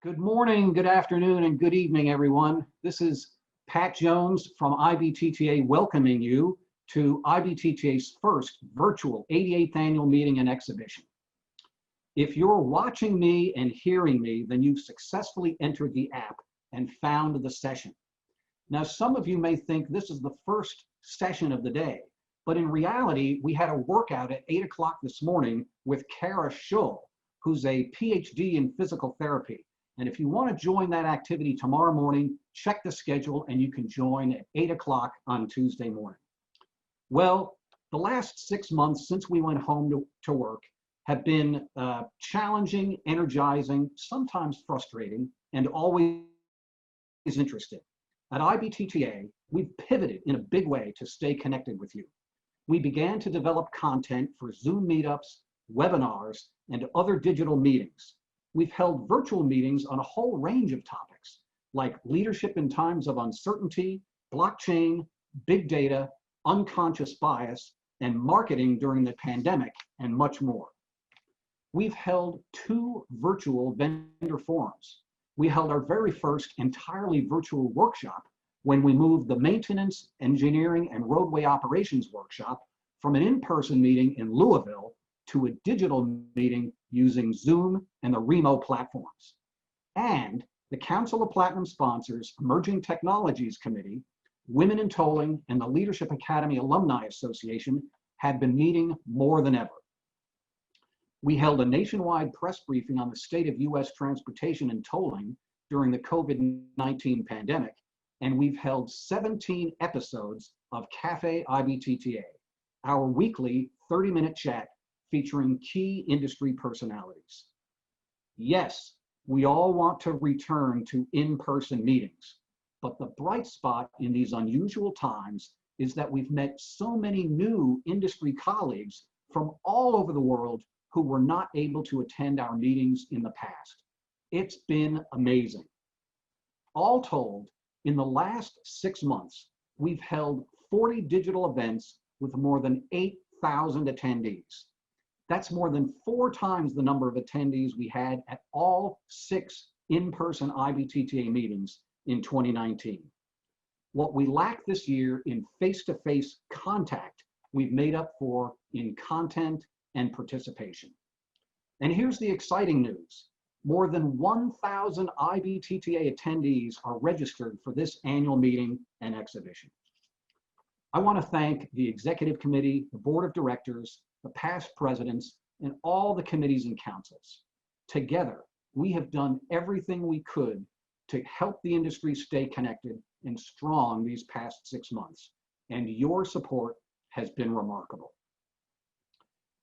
Good morning, good afternoon, and good evening, everyone. This is Pat Jones from IBTTA welcoming you to IBTTA's first virtual 88th annual meeting and exhibition. If you're watching me and hearing me, then you've successfully entered the app and found the session. Now, some of you may think this is the first session of the day, but in reality, we had a workout at 8 o'clock this morning with Kara Schull, who's a PhD in physical therapy. And if you want to join that activity tomorrow morning, check the schedule and you can join at 8 o'clock on Tuesday morning. Well, the last 6 months since we went home to work have been challenging, energizing, sometimes frustrating, and always interesting. At IBTTA, we've pivoted in a big way to stay connected with you. We began to develop content for Zoom meetups, webinars, and other digital meetings. We've held virtual meetings on a whole range of topics, like leadership in times of uncertainty, blockchain, big data, unconscious bias, and marketing during the pandemic, and much more. We've held 2 virtual vendor forums. We held our very first entirely virtual workshop when we moved the Maintenance, Engineering, and Roadway Operations workshop from an in-person meeting in Louisville to a digital meeting using Zoom and the Remo platforms. And the Council of Platinum Sponsors, Emerging Technologies Committee, Women in Tolling, and the Leadership Academy Alumni Association have been meeting more than ever. We held a nationwide press briefing on the state of US transportation and tolling during the COVID-19 pandemic, and we've held 17 episodes of Cafe IBTTA, our weekly 30-minute chat featuring key industry personalities. Yes, we all want to return to in-person meetings, but the bright spot in these unusual times is that we've met so many new industry colleagues from all over the world who were not able to attend our meetings in the past. It's been amazing. All told, in the last 6 months, we've held 40 digital events with more than 8,000 attendees. That's more than 4 times the number of attendees we had at all 6 in-person IBTTA meetings in 2019. What we lacked this year in face-to-face contact, we've made up for in content and participation. And here's the exciting news. More than 1,000 IBTTA attendees are registered for this annual meeting and exhibition. I want to thank the executive committee, the board of directors, the past presidents, and all the committees and councils. Together, we have done everything we could to help the industry stay connected and strong these past 6 months, and your support has been remarkable.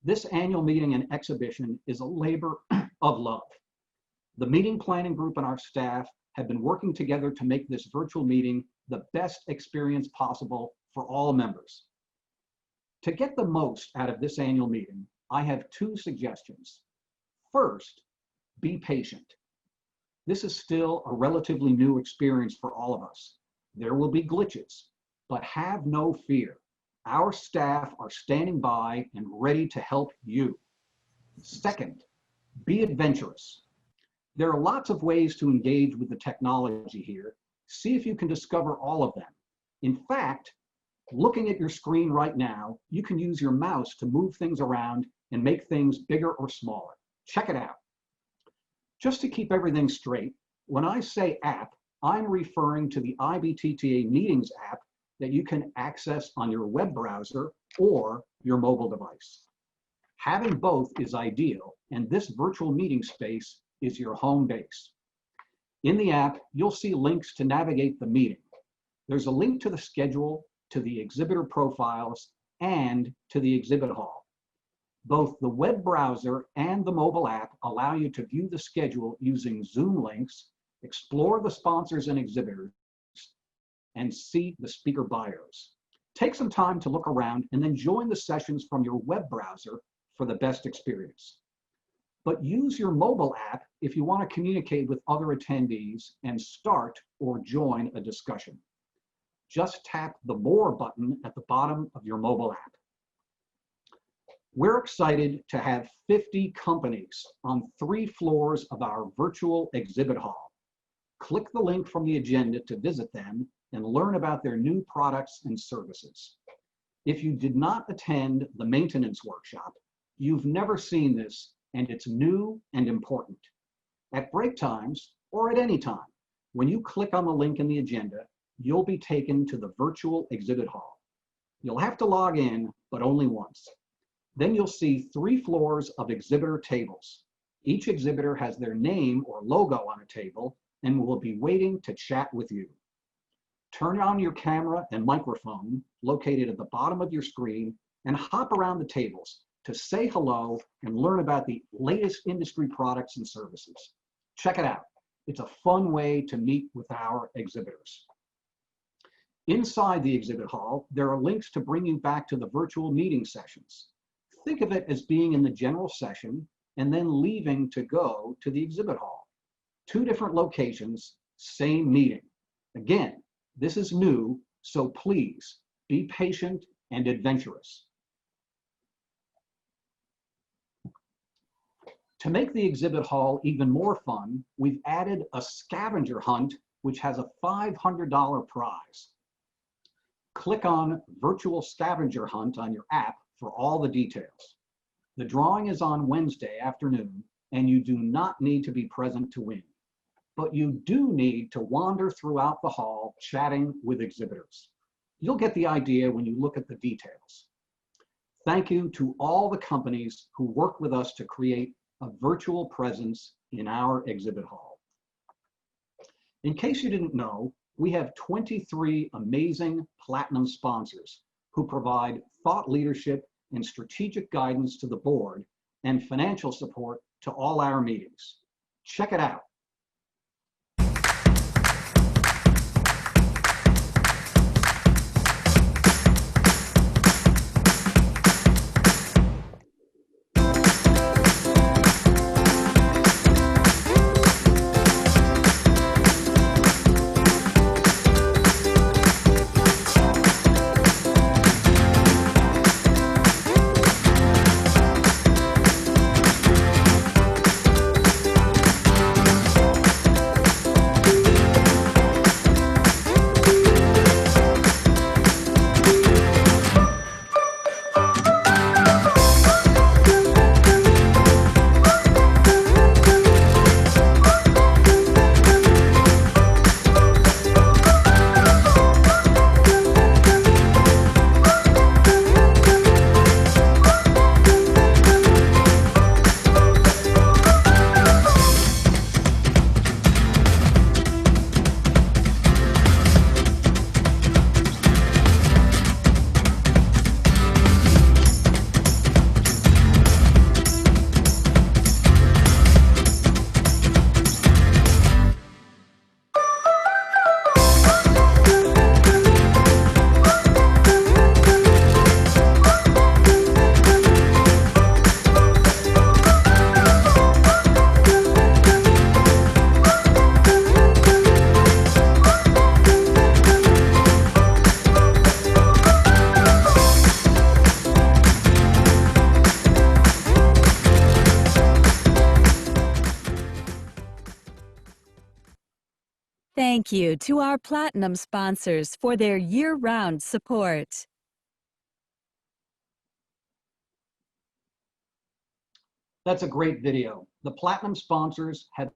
This annual meeting and exhibition is a labor of love. The meeting planning group and our staff have been working together to make this virtual meeting the best experience possible for all members. To get the most out of this annual meeting, I have 2 suggestions. First, be patient. This is still a relatively new experience for all of us. There will be glitches, but have no fear. Our staff are standing by and ready to help you. Second, be adventurous. There are lots of ways to engage with the technology here. See if you can discover all of them. In fact, looking at your screen right now, you can use your mouse to move things around and make things bigger or smaller. Check it out. Just to keep everything straight, when I say app, I'm referring to the IBTTA Meetings app that you can access on your web browser or your mobile device. Having both is ideal, and this virtual meeting space is your home base. In the app, you'll see links to navigate the meeting. There's a link to the schedule, to the exhibitor profiles, and to the exhibit hall. Both the web browser and the mobile app allow you to view the schedule using Zoom links, explore the sponsors and exhibitors, and see the speaker bios. Take some time to look around and then join the sessions from your web browser for the best experience. But use your mobile app if you want to communicate with other attendees and start or join a discussion. Just tap the More button at the bottom of your mobile app. We're excited to have 50 companies on 3 floors of our virtual exhibit hall. Click the link from the agenda to visit them and learn about their new products and services. If you did not attend the maintenance workshop, you've never seen this, and it's new and important. At break times or at any time, when you click on the link in the agenda, you'll be taken to the virtual exhibit hall. You'll have to log in, but only once. Then you'll see 3 floors of exhibitor tables. Each exhibitor has their name or logo on a table and will be waiting to chat with you. Turn on your camera and microphone located at the bottom of your screen and hop around the tables to say hello and learn about the latest industry products and services. Check it out. It's a fun way to meet with our exhibitors. Inside the exhibit hall, there are links to bring you back to the virtual meeting sessions. Think of it as being in the general session and then leaving to go to the exhibit hall. 2 different locations, same meeting. Again, this is new, so please be patient and adventurous. To make the exhibit hall even more fun, we've added a scavenger hunt, which has a $500 prize. Click on Virtual Scavenger Hunt on your app for all the details. The drawing is on Wednesday afternoon, and you do not need to be present to win. But you do need to wander throughout the hall chatting with exhibitors. You'll get the idea when you look at the details. Thank you to all the companies who worked with us to create a virtual presence in our exhibit hall. In case you didn't know, we have 23 amazing platinum sponsors who provide thought leadership and strategic guidance to the board and financial support to all our meetings. Check it out. Thank you to our Platinum sponsors for their year-round support. That's a great video. The Platinum sponsors have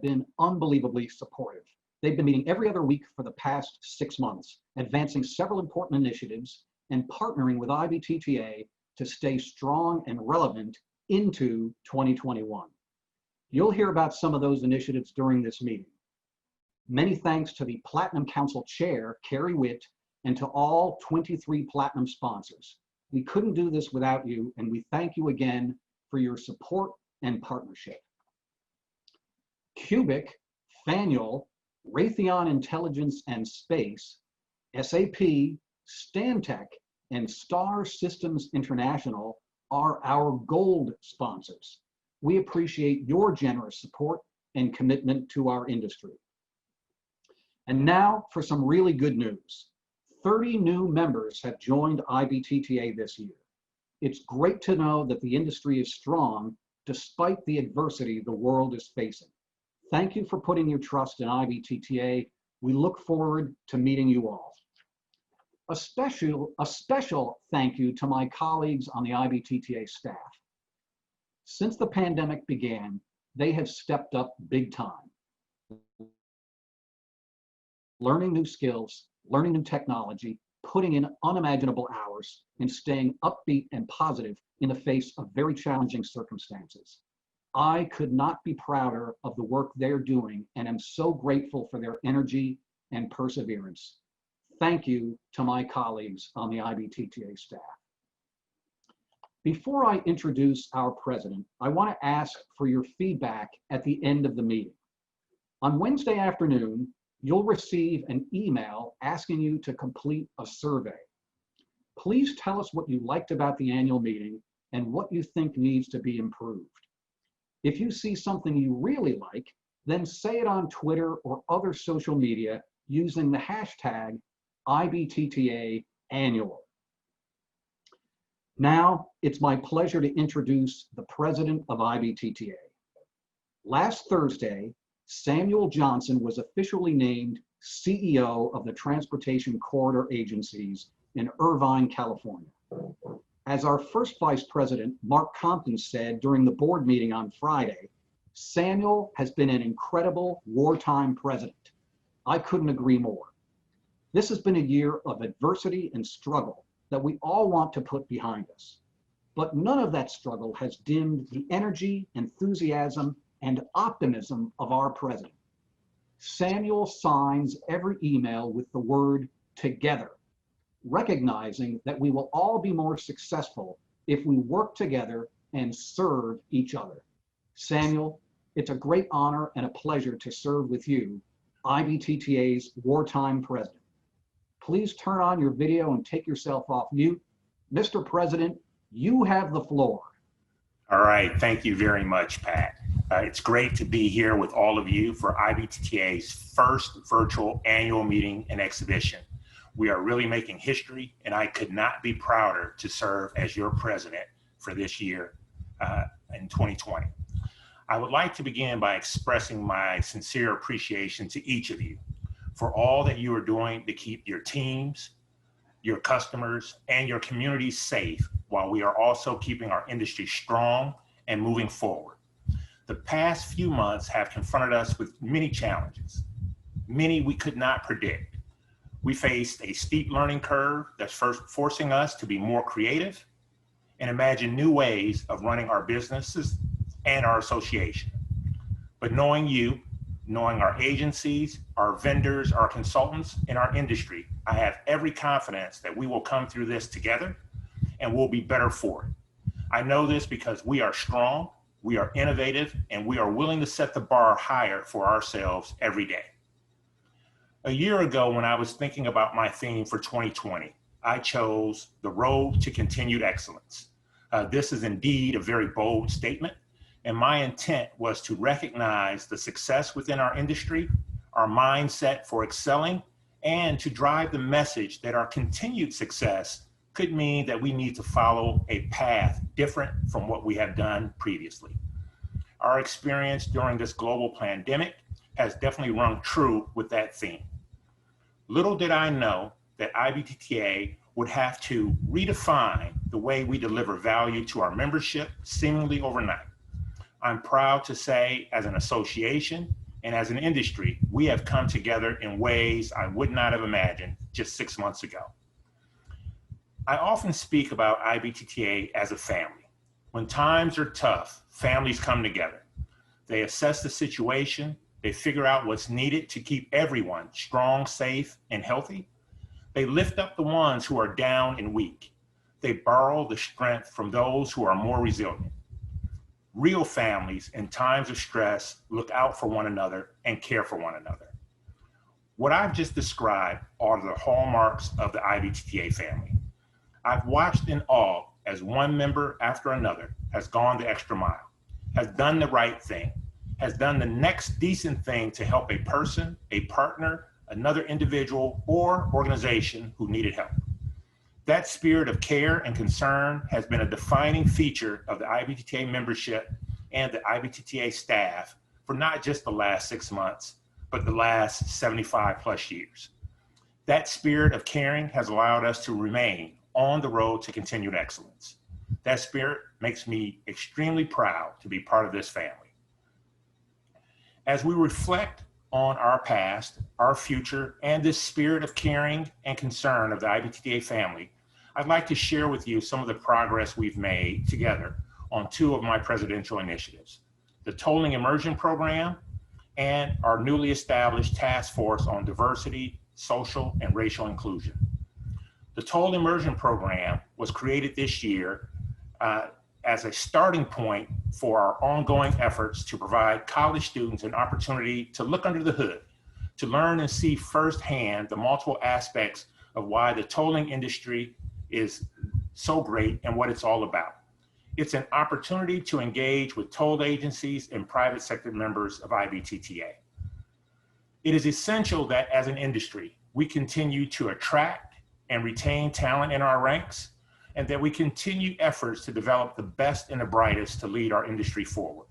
been unbelievably supportive. They've been meeting every other week for the past 6 months, advancing several important initiatives and partnering with IBTTA to stay strong and relevant into 2021. You'll hear about some of those initiatives during this meeting. Many thanks to the Platinum Council Chair, Carrie Witt, and to all 23 Platinum sponsors. We couldn't do this without you, and we thank you again for your support and partnership. Cubic, Faneuil, Raytheon Intelligence and Space, SAP, Stantec, and Star Systems International are our gold sponsors. We appreciate your generous support and commitment to our industry. And now for some really good news. 30 new members have joined IBTTA this year. It's great to know that the industry is strong despite the adversity the world is facing. Thank you for putting your trust in IBTTA. We look forward to meeting you all. A special thank you to my colleagues on the IBTTA staff. Since the pandemic began, they have stepped up big time. Learning new skills, learning new technology, putting in unimaginable hours, and staying upbeat and positive in the face of very challenging circumstances. I could not be prouder of the work they're doing and am so grateful for their energy and perseverance. Thank you to my colleagues on the IBTTA staff. Before I introduce our president, I want to ask for your feedback at the end of the meeting. On Wednesday afternoon, you'll receive an email asking you to complete a survey. Please tell us what you liked about the annual meeting and what you think needs to be improved. If you see something you really like, then say it on Twitter or other social media using the hashtag IBTTAannual. Now, it's my pleasure to introduce the president of IBTTA. Last Thursday, Samuel Johnson was officially named CEO of the Transportation Corridor Agencies in Irvine, California. As our first vice president, Mark Compton, said during the board meeting on Friday, Samuel has been an incredible wartime president. I couldn't agree more. This has been a year of adversity and struggle that we all want to put behind us. But none of that struggle has dimmed the energy, enthusiasm, and optimism of our president. Samuel signs every email with the word "together," recognizing that we will all be more successful if we work together and serve each other. Samuel, it's a great honor and a pleasure to serve with you, IBTTA's wartime president. Please turn on your video and take yourself off mute. Mr. President, you have the floor. All right, thank you very much, Pat. It's great to be here with all of you for IBTTA's first virtual annual meeting and exhibition. We are really making history, and I could not be prouder to serve as your president for this year in 2020. I would like to begin by expressing my sincere appreciation to each of you for all that you are doing to keep your teams, your customers, and your communities safe while we are also keeping our industry strong and moving forward. The past few months have confronted us with many challenges, many we could not predict. We faced a steep learning curve that's first forcing us to be more creative and imagine new ways of running our businesses and our association. But knowing you, knowing our agencies, our vendors, our consultants, and our industry, I have every confidence that we will come through this together and we'll be better for it. I know this because we are strong, we are innovative, and we are willing to set the bar higher for ourselves every day. A year ago, when I was thinking about my theme for 2020, I chose the road to continued excellence. This is indeed a very bold statement, and my intent was to recognize the success within our industry, our mindset for excelling, and to drive the message that our continued success could mean that we need to follow a path different from what we have done previously. Our experience during this global pandemic has definitely rung true with that theme. Little did I know that IBTTA would have to redefine the way we deliver value to our membership seemingly overnight. I'm proud to say, as an association and as an industry, we have come together in ways I would not have imagined just 6 months ago. I often speak about IBTTA as a family. When times are tough, families come together. They assess the situation, they figure out what's needed to keep everyone strong, safe, and healthy. They lift up the ones who are down and weak. They borrow the strength from those who are more resilient. Real families in times of stress look out for one another and care for one another. What I've just described are the hallmarks of the IBTTA family. I've watched in awe as one member after another has gone the extra mile, has done the right thing, has done the next decent thing to help a person, a partner, another individual, or organization who needed help. That spirit of care and concern has been a defining feature of the IBTTA membership and the IBTTA staff for not just the last 6 months, but the last 75 plus years. That spirit of caring has allowed us to remain on the road to continued excellence. That spirit makes me extremely proud to be part of this family. As we reflect on our past, our future, and this spirit of caring and concern of the IBTTA family, I'd like to share with you some of the progress we've made together on 2 of my presidential initiatives, the Tolling Immersion Program and our newly established task force on diversity, social, and racial inclusion. The Toll Immersion Program was created this year as a starting point for our ongoing efforts to provide college students an opportunity to look under the hood, to learn and see firsthand the multiple aspects of why the tolling industry is so great and what it's all about. It's an opportunity to engage with toll agencies and private sector members of IBTTA. It is essential that as an industry, we continue to attract and retain talent in our ranks, and that we continue efforts to develop the best and the brightest to lead our industry forward.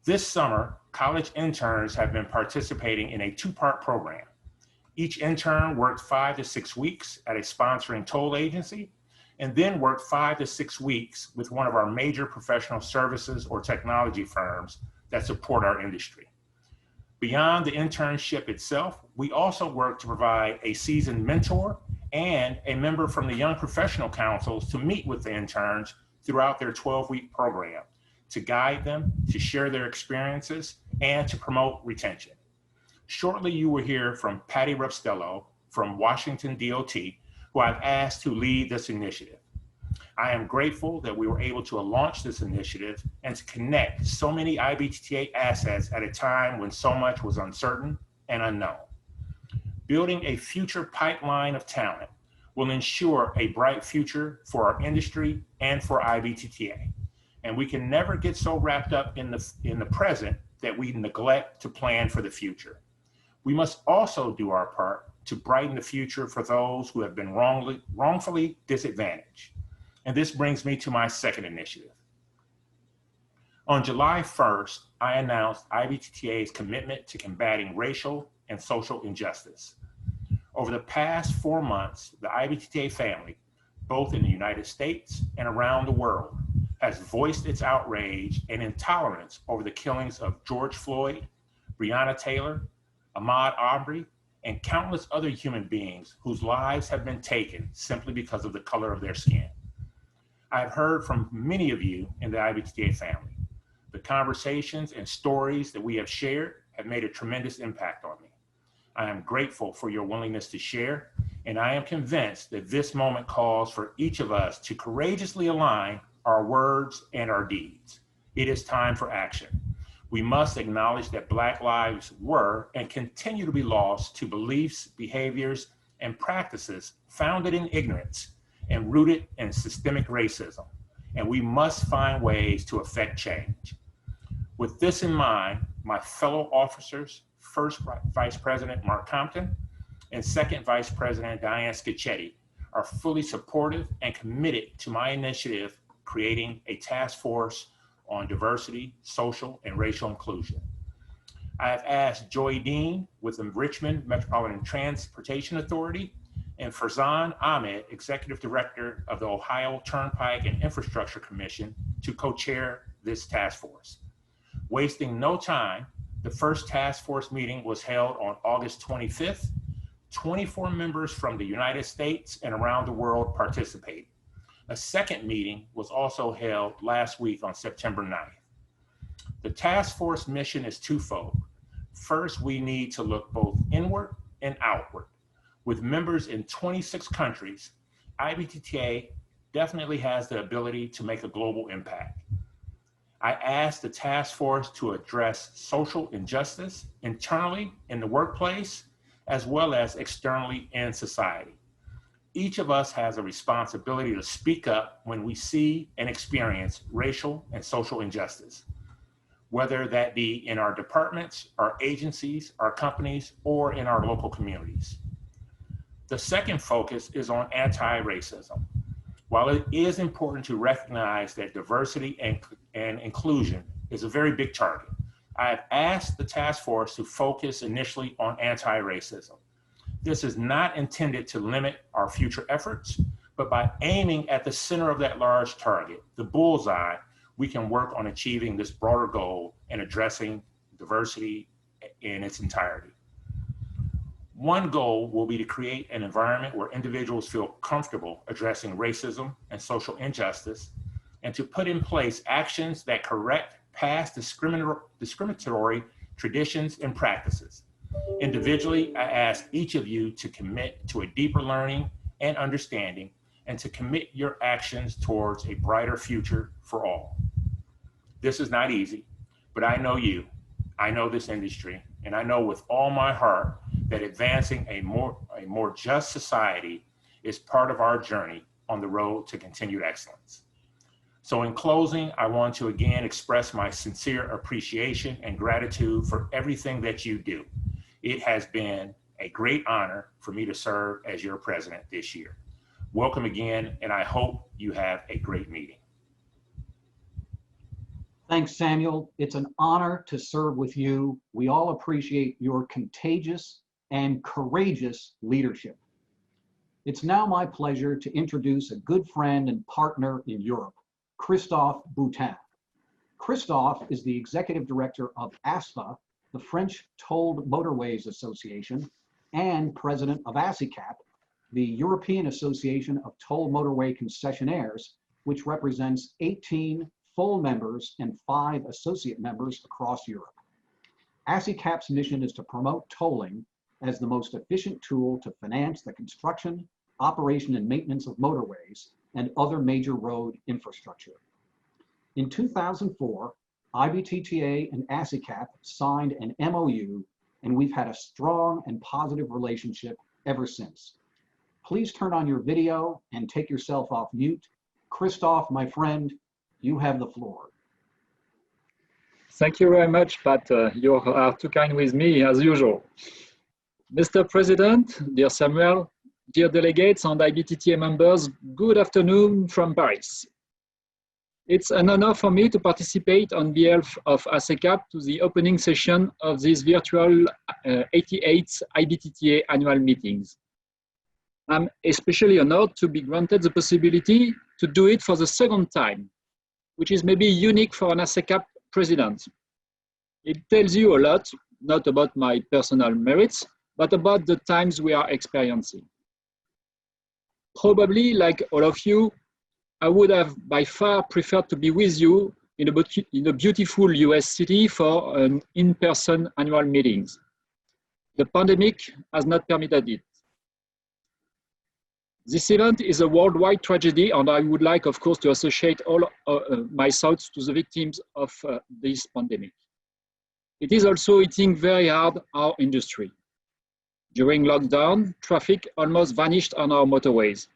This summer, college interns have been participating in a 2-part program. Each intern worked 5 to 6 weeks at a sponsoring toll agency, and then worked 5 to 6 weeks with one of our major professional services or technology firms that support our industry. Beyond the internship itself, we also work to provide a seasoned mentor and a member from the Young Professional Councils to meet with the interns throughout their 12-week program, to guide them, to share their experiences, and to promote retention. Shortly, you will hear from Patty Rupstello from Washington DOT, who I've asked to lead this initiative. I am grateful that we were able to launch this initiative and to connect so many IBTTA assets at a time when so much was uncertain and unknown. Building a future pipeline of talent will ensure a bright future for our industry and for IBTTA. And we can never get so wrapped up in the present that we neglect to plan for the future. We must also do our part to brighten the future for those who have been wrongfully disadvantaged. And this brings me to my second initiative. On July 1st, I announced IBTTA's commitment to combating racial and social injustice. Over the past 4 months, the IBTTA family, both in the United States and around the world, has voiced its outrage and intolerance over the killings of George Floyd, Breonna Taylor, Ahmaud Arbery, and countless other human beings whose lives have been taken simply because of the color of their skin. I've heard from many of you in the IBTTA family. The conversations and stories that we have shared have made a tremendous impact on me. I am grateful for your willingness to share, and I am convinced that this moment calls for each of us to courageously align our words and our deeds. It is time for action. We must acknowledge that Black lives were and continue to be lost to beliefs, behaviors, and practices founded in ignorance and rooted in systemic racism, and we must find ways to effect change. With this in mind, my fellow officers, First Vice President Mark Compton and Second Vice President Diane Scicchetti, are fully supportive and committed to my initiative creating a task force on diversity, social, and racial inclusion. I have asked Joy Dean with the Richmond Metropolitan Transportation Authority and Farzan Ahmed, Executive Director of the Ohio Turnpike and Infrastructure Commission, to co-chair this task force. Wasting no time, the first task force meeting was held on August 25th. 24 members from the United States and around the world participated. A second meeting was also held last week on September 9th. The task force mission is twofold. First, we need to look both inward and outward. With members in 26 countries, IBTTA definitely has the ability to make a global impact. I asked the task force to address social injustice internally in the workplace, as well as externally in society. Each of us has a responsibility to speak up when we see and experience racial and social injustice, whether that be in our departments, our agencies, our companies, or in our local communities. The second focus is on anti-racism. While it is important to recognize that diversity and inclusion is a very big target, I have asked the task force to focus initially on anti-racism. This is not intended to limit our future efforts, but by aiming at the center of that large target, the bullseye, we can work on achieving this broader goal and addressing diversity in its entirety. One goal will be to create an environment where individuals feel comfortable addressing racism and social injustice, and to put in place actions that correct past discriminatory traditions and practices. Individually, I ask each of you to commit to a deeper learning and understanding, and to commit your actions towards a brighter future for all. This is not easy, but I know you, I know this industry, and I know with all my heart that advancing a more just society is part of our journey on the road to continued excellence. So in closing, I want to again express my sincere appreciation and gratitude for everything that you do. It has been a great honor for me to serve as your president this year. Welcome again, and I hope you have a great meeting. Thanks, Samuel. It's an honor to serve with you. We all appreciate your contagious and courageous leadership. It's now my pleasure to introduce a good friend and partner in Europe, Christophe Boutin. Christophe is the executive director of ASFA, the French Tolled Motorways Association, and president of ASICAP, the European Association of Toll Motorway Concessionaires, which represents 18 full members and 5 associate members across Europe. ASICAP's mission is to promote tolling as the most efficient tool to finance the construction, operation, and maintenance of motorways and other major road infrastructure. In 2004, IBTTA and ASICAP signed an MOU, and we've had a strong and positive relationship ever since. Please turn on your video and take yourself off mute. Christophe, my friend, you have the floor. Thank you very much, Pat. You are too kind with me, as usual. Mr. President, dear Samuel, dear delegates and IBTTA members, good afternoon from Paris. It's an honor for me to participate on behalf of ASICAP to the opening session of this virtual 88th IBTTA annual meetings. I'm especially honored to be granted the possibility to do it for the second time, which is maybe unique for an ASICAP president. It tells you a lot, not about my personal merits, but about the times we are experiencing. Probably, like all of you, I would have by far preferred to be with you in a beautiful US city for an in-person annual meetings. The pandemic has not permitted it. This event is a worldwide tragedy, and I would like, of course, to associate all my thoughts to the victims of this pandemic. It is also hitting very hard our industry. During lockdown, traffic almost vanished on our motorways.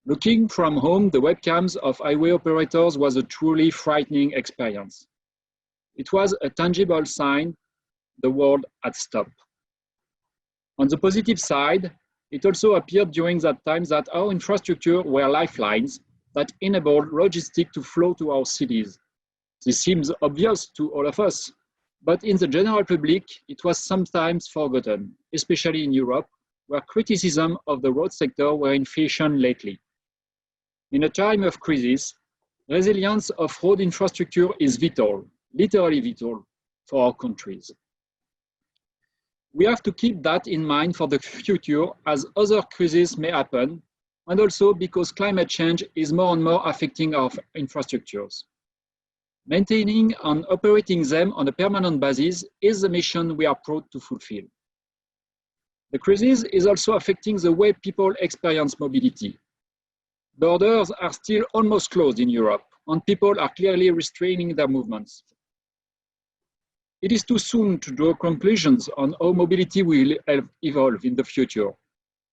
Looking from home, the webcams of highway operators was a truly frightening experience. It was a tangible sign the world had stopped. On the positive side, it also appeared during that time that our infrastructure were lifelines that enabled logistics to flow to our cities. This seems obvious to all of us, but in the general public, it was sometimes forgotten, especially in Europe, where criticism of the road sector were in fashion lately. In a time of crisis, resilience of road infrastructure is vital, literally vital, for our countries. We have to keep that in mind for the future as other crises may happen, and also because climate change is more and more affecting our infrastructures. Maintaining and operating them on a permanent basis is the mission we are proud to fulfill. The crisis is also affecting the way people experience mobility. Borders are still almost closed in Europe, and people are clearly restraining their movements. It is too soon to draw conclusions on how mobility will evolve in the future,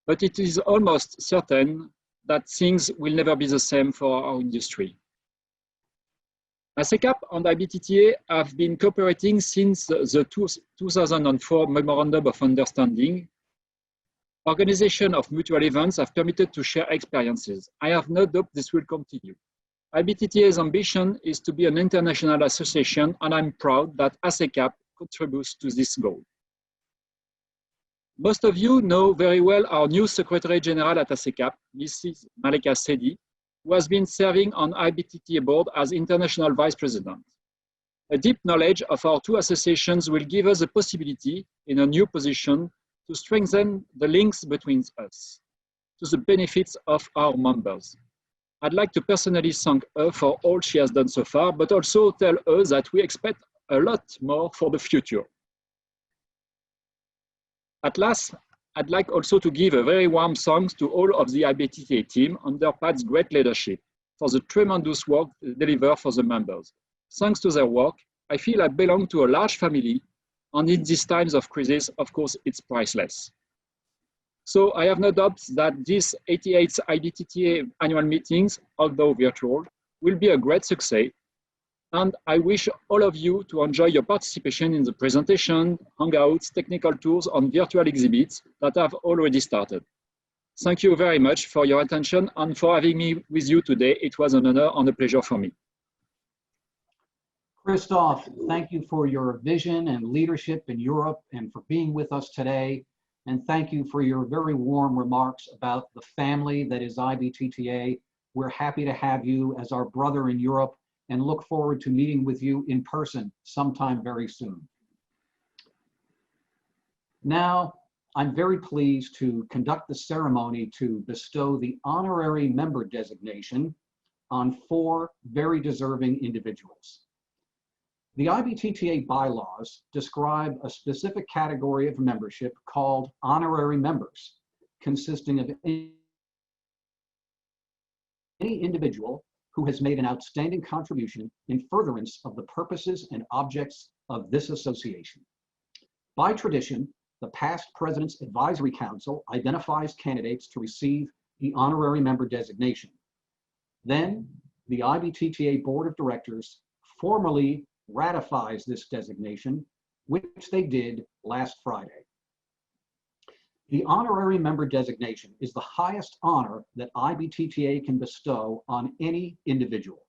but it is almost certain that things will never be the same for our industry. ASICAP and IBTTA have been cooperating since the 2004 Memorandum of Understanding, Organization of mutual events have permitted to share experiences. I have no doubt this will continue. IBTTA's ambition is to be an international association, and I'm proud that ASECAP contributes to this goal. Most of you know very well our new Secretary General at ASECAP, Mrs. Malika Sedi, who has been serving on IBTTA board as International Vice President. A deep knowledge of our two associations will give us a possibility in a new position to strengthen the links between us to the benefits of our members. I'd like to personally thank her for all she has done so far, but also tell her that we expect a lot more for the future. At last, I'd like also to give a very warm thanks to all of the IBTTA team under Pat's great leadership for the tremendous work they deliver for the members. Thanks to their work, I feel I belong to a large family, and in these times of crisis, of course, it's priceless. So I have no doubt that these 88th IBTTA annual meetings, although virtual, will be a great success. And I wish all of you to enjoy your participation in the presentation, hangouts, technical tours, and virtual exhibits that have already started. Thank you very much for your attention and for having me with you today. It was an honor and a pleasure for me. Christophe, thank you for your vision and leadership in Europe and for being with us today. And thank you for your very warm remarks about the family that is IBTTA. We're happy to have you as our brother in Europe and look forward to meeting with you in person sometime very soon. Now, I'm very pleased to conduct the ceremony to bestow the honorary member designation on 4 very deserving individuals. The IBTTA bylaws describe a specific category of membership called honorary members, consisting of any individual who has made an outstanding contribution in furtherance of the purposes and objects of this association. By tradition, the past President's Advisory Council identifies candidates to receive the honorary member designation. Then, the IBTTA Board of Directors formally ratifies this designation, which they did last Friday. The honorary member designation is the highest honor that IBTTA can bestow on any individual.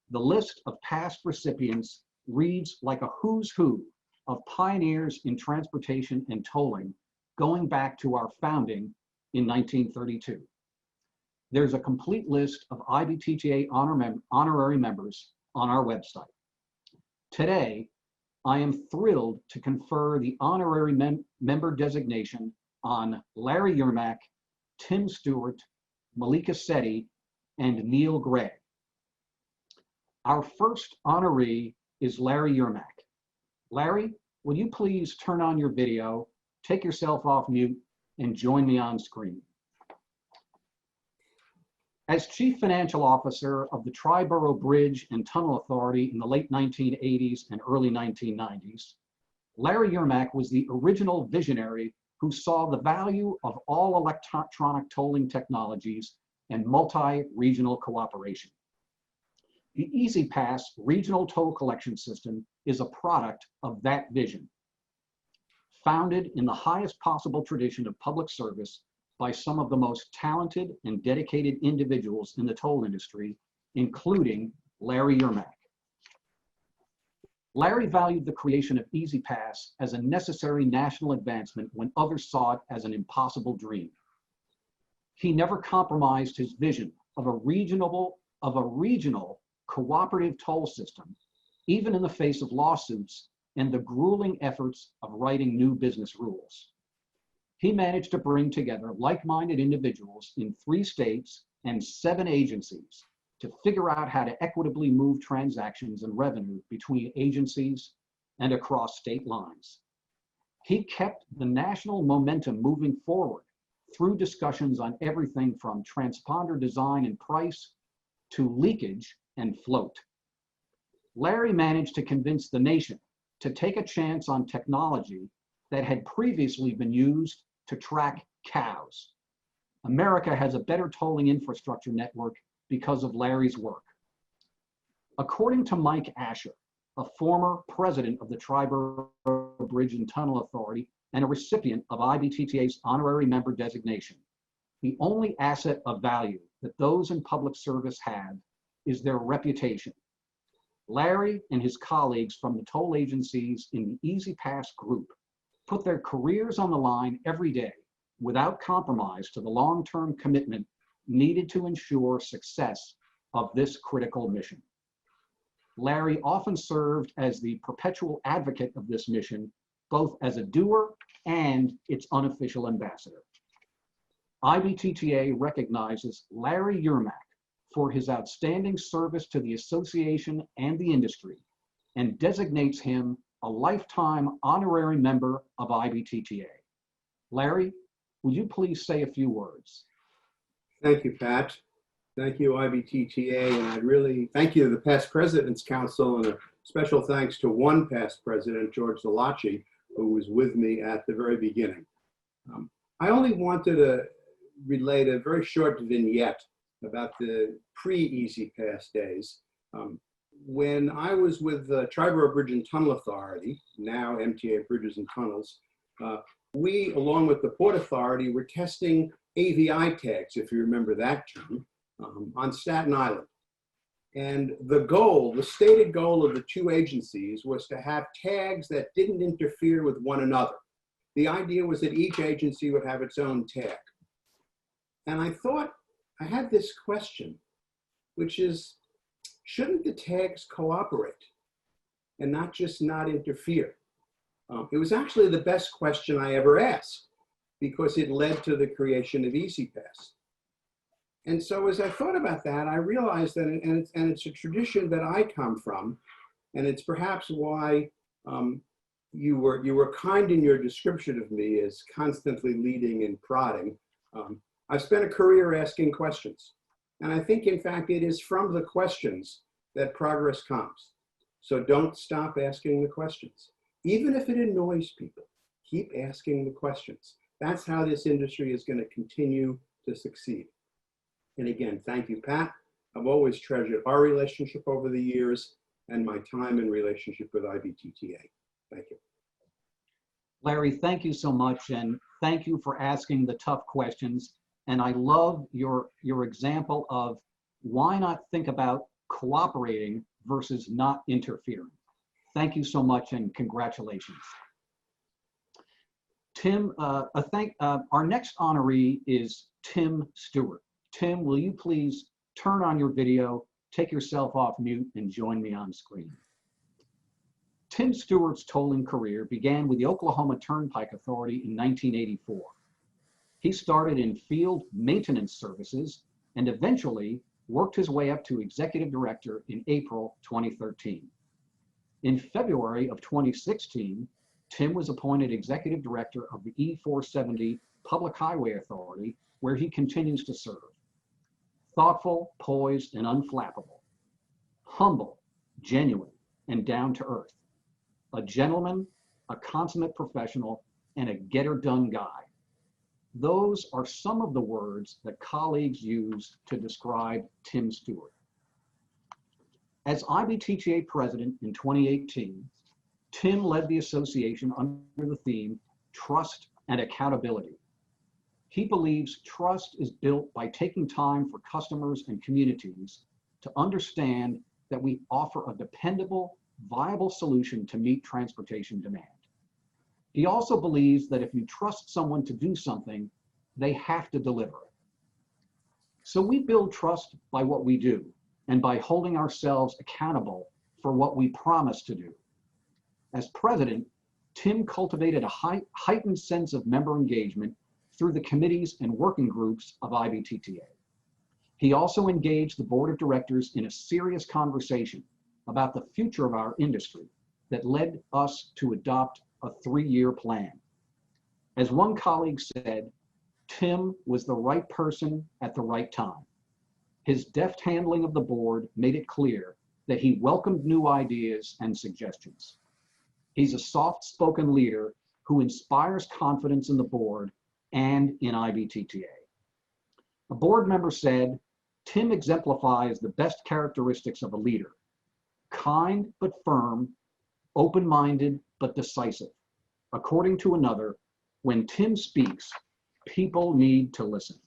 The list of past recipients reads like a who's who of pioneers in transportation and tolling going back to our founding in 1932. There's a complete list of IBTTA honorary members on our website. Today, I am thrilled to confer the honorary member designation on Larry Yermak, Tim Stewart, Malika Sedi, and Neil Gray. Our first honoree is Larry Yermak. Larry, will you please turn on your video, take yourself off mute, and join me on screen? As Chief Financial Officer of the Triborough Bridge and Tunnel Authority in the late 1980s and early 1990s, Larry Yermak was the original visionary who saw the value of all electronic tolling technologies and multi-regional cooperation. The EasyPass regional toll collection system is a product of that vision. Founded in the highest possible tradition of public service by some of the most talented and dedicated individuals in the toll industry, including Larry Yermak. Larry valued the creation of EasyPass as a necessary national advancement when others saw it as an impossible dream. He never compromised his vision of a regional cooperative toll system, even in the face of lawsuits and the grueling efforts of writing new business rules. He managed to bring together like-minded individuals in 3 states and 7 agencies to figure out how to equitably move transactions and revenue between agencies and across state lines. He kept the national momentum moving forward through discussions on everything from transponder design and price to leakage and float. Larry managed to convince the nation to take a chance on technology that had previously been used to track cows. America has a better tolling infrastructure network because of Larry's work. According to Mike Asher, a former president of the Tri-Borough Bridge and Tunnel Authority, and a recipient of IBTTA's honorary member designation. The only asset of value that those in public service have is their reputation. Larry and his colleagues from the toll agencies in the Easy Pass group put their careers on the line every day without compromise to the long-term commitment needed to ensure success of this critical mission. Larry often served as the perpetual advocate of this mission, both as a doer and its unofficial ambassador. IBTTA recognizes Larry Yermak for his outstanding service to the association and the industry and designates him a lifetime honorary member of IBTTA. Larry, would you please say a few words? Thank you, Pat. Thank you, IBTTA, and I really thank you to the Past Presidents Council, and a special thanks to one past president, George Zalachi, who was with me at the very beginning. I only wanted to relate a very short vignette about the pre-Easy Pass days. When I was with the Tri-Borough Bridge and Tunnel Authority, now MTA Bridges and Tunnels, we, along with the Port Authority, were testing AVI tags, if you remember that term, on Staten Island. And the goal, the stated goal of the two agencies was to have tags that didn't interfere with one another. The idea was that each agency would have its own tag. And I thought, I had this question, which is, shouldn't the tags cooperate and not just not interfere? It was actually the best question I ever asked, because it led to the creation of Easy Pass. And so as I thought about that, I realized that, and it's a tradition that I come from, and it's perhaps why you were kind in your description of me as constantly leading and prodding. I've spent a career asking questions. And I think, in fact, it is from the questions that progress comes. So don't stop asking the questions. Even if it annoys people, keep asking the questions. That's how this industry is going to continue to succeed. And again, thank you, Pat. I've always treasured our relationship over the years and my time in relationship with IBTTA. Thank you. Larry, thank you so much, and thank you for asking the tough questions. And I love your example of why not think about cooperating versus not interfering. Thank you so much, and congratulations. Tim, our next honoree is Tim Stewart. Tim, will you please turn on your video, take yourself off mute, and join me on screen? Tim Stewart's tolling career began with the Oklahoma Turnpike Authority in 1984. He started in field maintenance services and eventually worked his way up to executive director in April 2013. In February of 2016, Tim was appointed executive director of the E470 Public Highway Authority, where he continues to serve. Thoughtful, poised, and unflappable. Humble, genuine, and down to earth. A gentleman, a consummate professional, and a get-her-done guy. Those are some of the words that colleagues use to describe Tim Stewart. As IBTTA president in 2018, Tim led the association under the theme, Trust and Accountability. He believes trust is built by taking time for customers and communities to understand that we offer a dependable, viable solution to meet transportation demand. He also believes that if you trust someone to do something, they have to deliver it. So we build trust by what we do and by holding ourselves accountable for what we promise to do. As president, Tim cultivated a heightened sense of member engagement through the committees and working groups of IBTTA. He also engaged the board of directors in a serious conversation about the future of our industry that led us to adopt a 3-year plan. As one colleague said, Tim was the right person at the right time. His deft handling of the board made it clear that he welcomed new ideas and suggestions. He's a soft-spoken leader who inspires confidence in the board and in IBTTA. A board member said, Tim exemplifies the best characteristics of a leader: kind but firm, open-minded but decisive. According to another, when Tim speaks, people need to listen.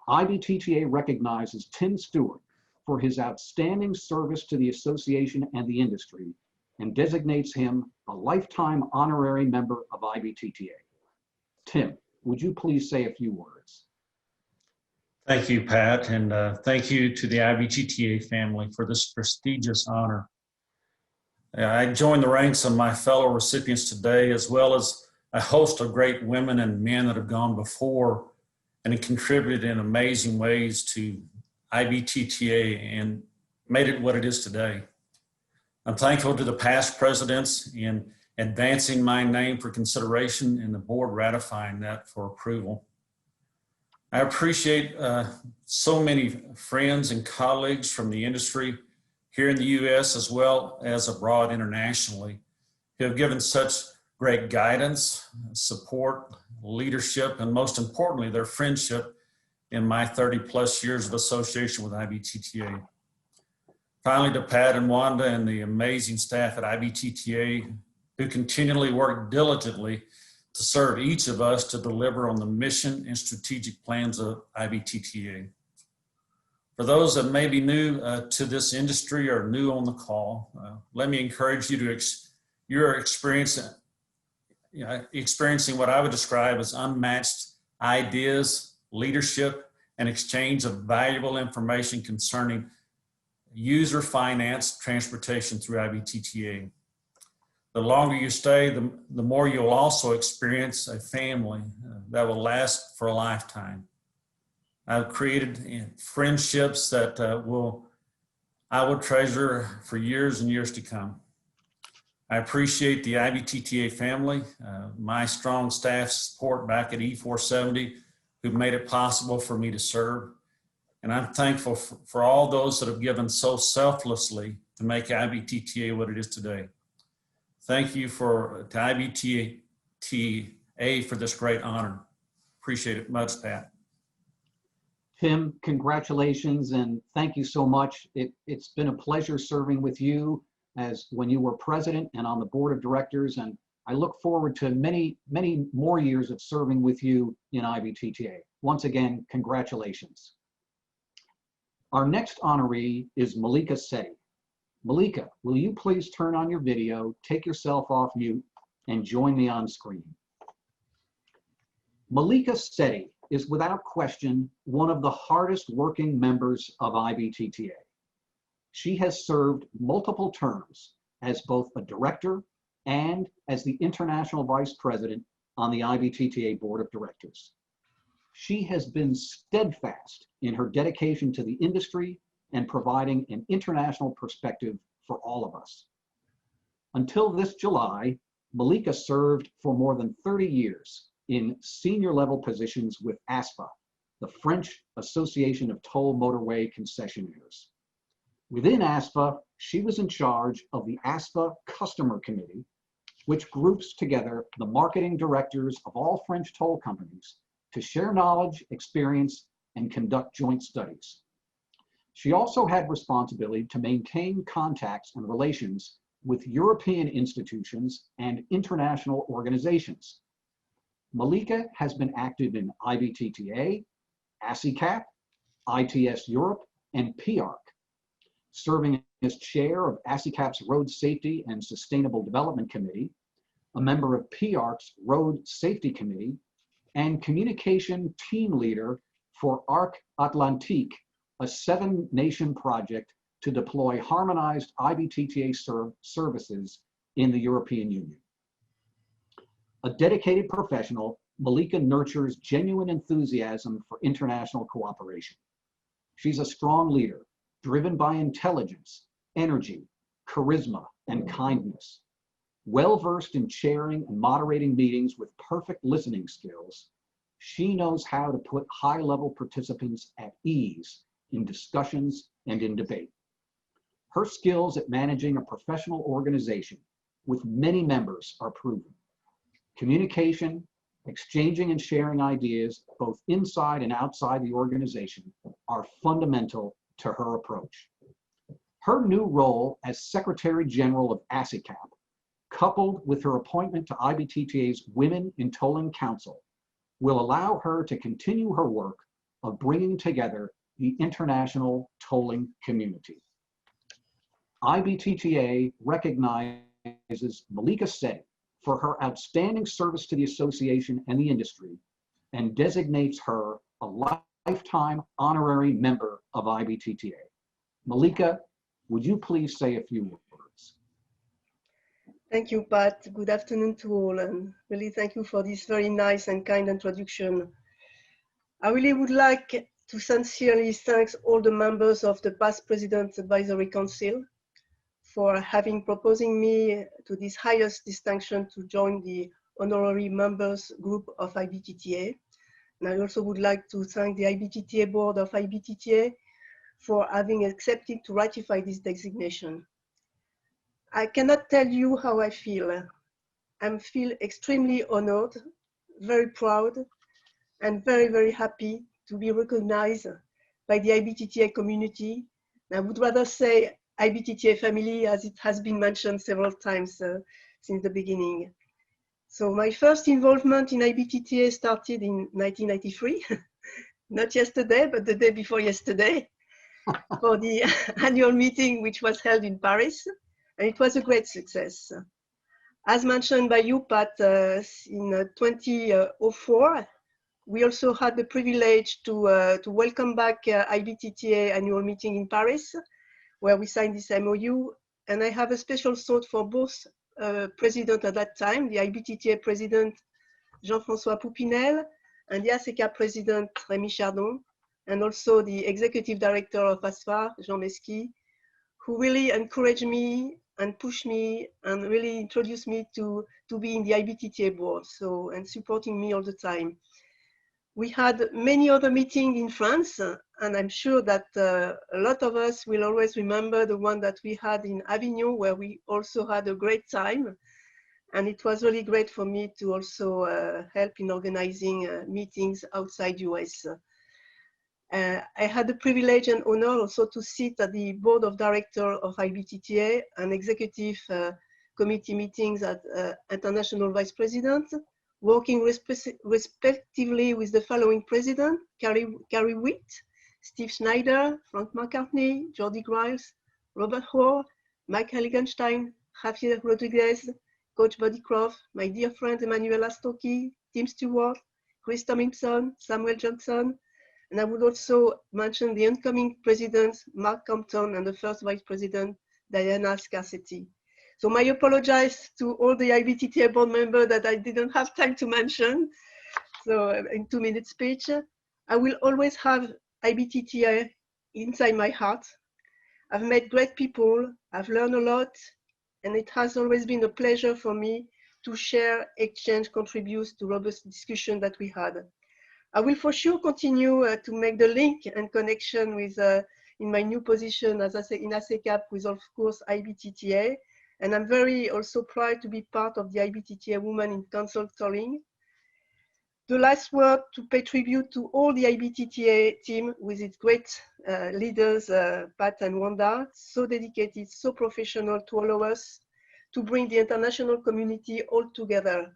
IBTTA recognizes Tim Stewart for his outstanding service to the association and the industry and designates him a lifetime honorary member of IBTTA. Tim, would you please say a few words? Thank you, Pat, and thank you to the IBTTA family for this prestigious honor. I join the ranks of my fellow recipients today, as well as a host of great women and men that have gone before and contributed in amazing ways to IBTTA and made it what it is today. I'm thankful to the past presidents in advancing my name for consideration and the board ratifying that for approval. I appreciate so many friends and colleagues from the industry here in the US as well as abroad internationally who have given such great guidance, support, leadership, and most importantly, their friendship in my 30+ years of association with IBTTA. Finally, to Pat and Wanda and the amazing staff at IBTTA who continually work diligently to serve each of us to deliver on the mission and strategic plans of IBTTA. For those that may be new to this industry or new on the call, let me encourage you to you're experiencing what I would describe as unmatched ideas, leadership, and exchange of valuable information concerning user finance transportation through IBTTA. The longer you stay, the more you'll also experience a family that will last for a lifetime. I've created friendships that I will treasure for years and years to come. I appreciate the IBTTA family, my strong staff support back at E470 who've made it possible for me to serve. And I'm thankful for all those that have given so selflessly to make IBTTA what it is today. Thank you to IBTTA for this great honor. Appreciate it much, Pat. Tim, congratulations and thank you so much. It's been a pleasure serving with you as when you were president and on the board of directors, and I look forward to many, many more years of serving with you in IBTTA. Once again, congratulations. Our next honoree is Malika Sethi. Malika, will you please turn on your video, take yourself off mute, and join me on screen? Malika Sethi is without question one of the hardest working members of IBTTA. She has served multiple terms as both a director and as the international vice president on the IBTTA board of directors. She has been steadfast in her dedication to the industry and providing an international perspective for all of us. Until this July, Malika served for more than 30 years in senior level positions with ASPA, the French Association of Toll Motorway Concessionaires. Within ASPA, she was in charge of the ASPA Customer Committee, which groups together the marketing directors of all French toll companies to share knowledge, experience, and conduct joint studies. She also had responsibility to maintain contacts and relations with European institutions and international organizations. Malika has been active in IBTTA, ASICAP, ITS Europe, and PIARC, serving as chair of ASICAP's Road Safety and Sustainable Development Committee, a member of PIARC's Road Safety Committee, and communication team leader for ARC Atlantique, a 7-nation project to deploy harmonized IBTTA services in the European Union. A dedicated professional, Malika nurtures genuine enthusiasm for international cooperation. She's a strong leader, driven by intelligence, energy, charisma, and kindness. Well-versed in chairing and moderating meetings with perfect listening skills, she knows how to put high-level participants at ease in discussions and in debate. Her skills at managing a professional organization with many members are proven. Communication, exchanging and sharing ideas, both inside and outside the organization, are fundamental to her approach. Her new role as Secretary General of ASICAP, coupled with her appointment to IBTTA's Women in Tolling Council, will allow her to continue her work of bringing together the international tolling community. IBTTA recognizes Malika Sethi for her outstanding service to the association and the industry and designates her a lifetime honorary member of IBTTA. Malika, would you please say a few words? Thank you, Pat. Good afternoon to all, and really thank you for this very nice and kind introduction. I really would like to sincerely thank all the members of the past President's Advisory Council for having proposing me to this highest distinction to join the Honorary Members group of IBTTA. And I also would like to thank the IBTTA board of IBTTA for having accepted to ratify this designation. I cannot tell you how I feel. I feel extremely honored, very proud, and very, very happy to be recognized by the IBTTA community. I would rather say IBTTA family, as it has been mentioned several times since the beginning. So my first involvement in IBTTA started in 1993, not yesterday, but the day before yesterday, for the annual meeting which was held in Paris, and it was a great success. As mentioned by you, Pat, in 2004, we also had the privilege to welcome back IBTTA annual meeting in Paris, where we signed this MOU. And I have a special thought for both president at that time, the IBTTA president, Jean-François Poupinel, and the ASECA president, Rémi Chardon, and also the executive director of ASFA, Jean Mesqui, who really encouraged me and pushed me and really introduced me to be in the IBTTA board, so, and supporting me all the time. We had many other meetings in France, and I'm sure that a lot of us will always remember the one that we had in Avignon, where we also had a great time. And it was really great for me to also help in organizing meetings outside US. I had the privilege and honor also to sit at the board of directors of IBTTA and executive committee meetings at international vice president, working respectively with the following president: Carrie Witt, Steve Schneider, Frank McCartney, Jordi Griles, Robert Hoare, Mike Heiligenstein, Javier Rodriguez, Coach Buddy Croft, my dear friend Emmanuel Astoki, Tim Stewart, Chris Tomlinson, Samuel Johnson, and I would also mention the incoming presidents, Mark Compton, and the first vice president, Diana Scarcetti. So my apologies to all the IBTTA board members that I didn't have time to mention. So in 2-minute speech, I will always have IBTTA inside my heart. I've met great people, I've learned a lot, and it has always been a pleasure for me to share, exchange, contribute to robust discussion that we had. I will for sure continue to make the link and connection with, in my new position as in ASECAP with, of course, IBTTA. And I'm very also proud to be part of the IBTTA Women in Council Tolling. The last word to pay tribute to all the IBTTA team with its great leaders, Pat and Wanda, so dedicated, so professional to all of us, to bring the international community all together.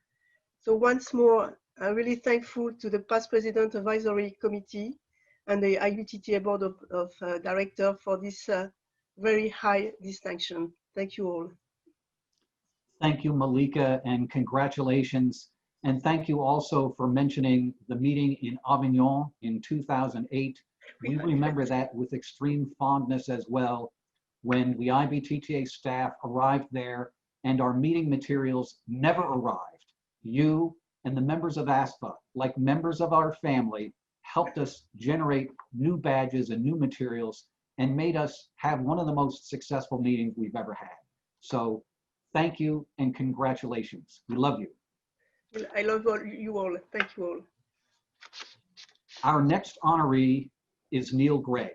So once more, I'm really thankful to the past President Advisory Committee and the IBTTA Board of Directors for this very high distinction. Thank you all. Thank you, Malika, and congratulations. And thank you also for mentioning the meeting in Avignon in 2008. We remember that with extreme fondness as well, when the IBTTA staff arrived there and our meeting materials never arrived. You and the members of ASFA, like members of our family, helped us generate new badges and new materials and made us have one of the most successful meetings we've ever had. So thank you and congratulations. We love you. I love you all. Thank you all. Our next honoree is Neil Gray.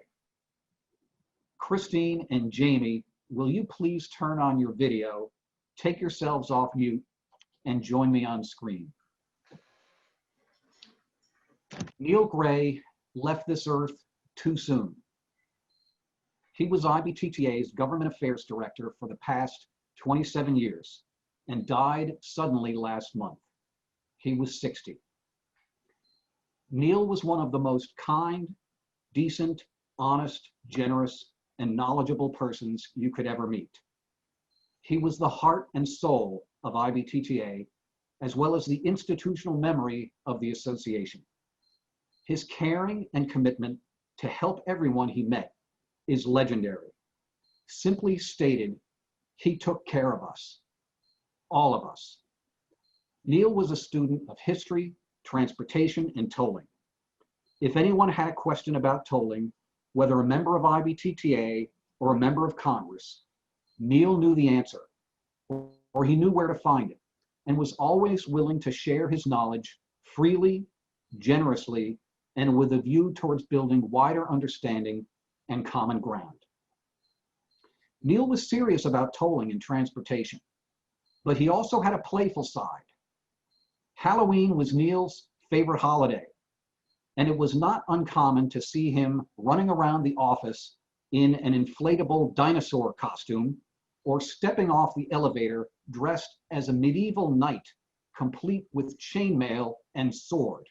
Christine and Jamie, will you please turn on your video, take yourselves off mute, and join me on screen. Neil Gray left this earth too soon. He was IBTTA's Government Affairs Director for the past 27 years and died suddenly last month. He was 60. Neil was one of the most kind, decent, honest, generous, and knowledgeable persons you could ever meet. He was the heart and soul of IBTTA, as well as the institutional memory of the association. His caring and commitment to help everyone he met is legendary. Simply stated, he took care of us, all of us. Neil was a student of history, transportation, and tolling. If anyone had a question about tolling, whether a member of IBTTA or a member of Congress, Neil knew the answer, or he knew where to find it, and was always willing to share his knowledge freely, generously, and with a view towards building wider understanding and common ground. Neil was serious about tolling and transportation, but he also had a playful side. Halloween was Neil's favorite holiday, and it was not uncommon to see him running around the office in an inflatable dinosaur costume or stepping off the elevator dressed as a medieval knight, complete with chainmail and sword.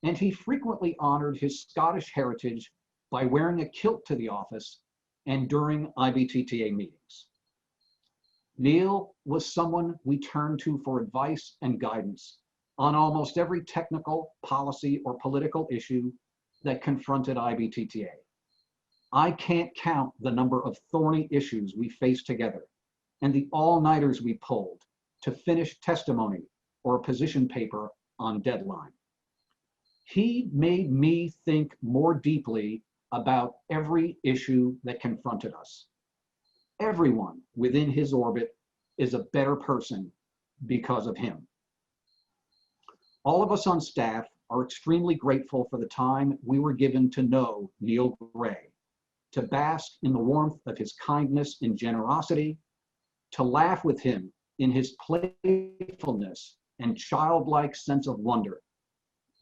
And he frequently honored his Scottish heritage by wearing a kilt to the office and during IBTTA meetings. Neil was someone we turned to for advice and guidance on almost every technical, policy, or political issue that confronted IBTTA. I can't count the number of thorny issues we faced together and the all-nighters we pulled to finish testimony or a position paper on deadline. He made me think more deeply about every issue that confronted us. Everyone within his orbit is a better person because of him. All of us on staff are extremely grateful for the time we were given to know Neil Gray, to bask in the warmth of his kindness and generosity, to laugh with him in his playfulness and childlike sense of wonder,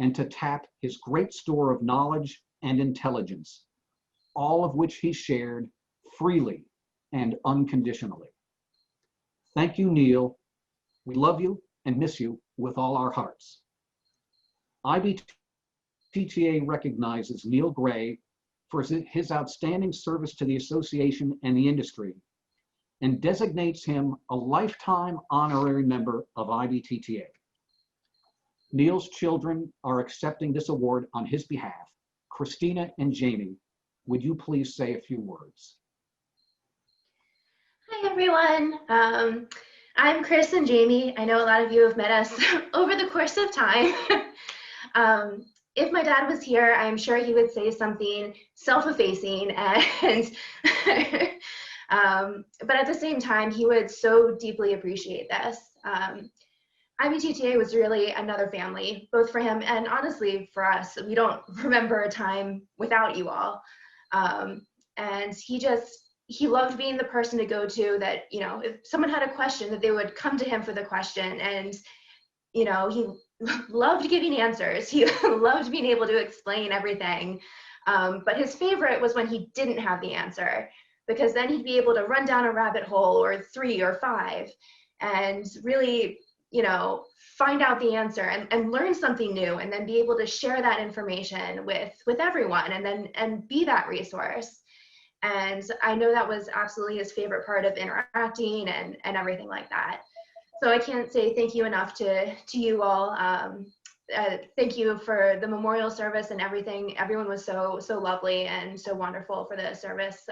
and to tap his great store of knowledge and intelligence, all of which he shared freely and unconditionally. Thank you, Neil. We love you and miss you with all our hearts. IBTTA recognizes Neil Gray for his outstanding service to the association and the industry and designates him a lifetime honorary member of IBTTA. Neil's children are accepting this award on his behalf. Christina and Jamie, would you please say a few words? Hi, everyone. I'm Chris and Jamie. I know a lot of you have met us over the course of time. If my dad was here, I'm sure he would say something self-effacing, and but at the same time, he would so deeply appreciate this. IBTTA was really another family, both for him and honestly for us. We don't remember a time without you all. And he loved being the person to go to that, you know, if someone had a question, that they would come to him for the question. And, you know, he loved giving answers. He loved being able to explain everything. But his favorite was when he didn't have the answer, because then he'd be able to run down a rabbit hole or 3 or 5 and really, you know, find out the answer and learn something new, and then be able to share that information with everyone, and be that resource. And I know that was absolutely his favorite part of interacting and everything like that. So I can't say thank you enough to you all. Thank you for the memorial service and everything. Everyone was so lovely and so wonderful for the service,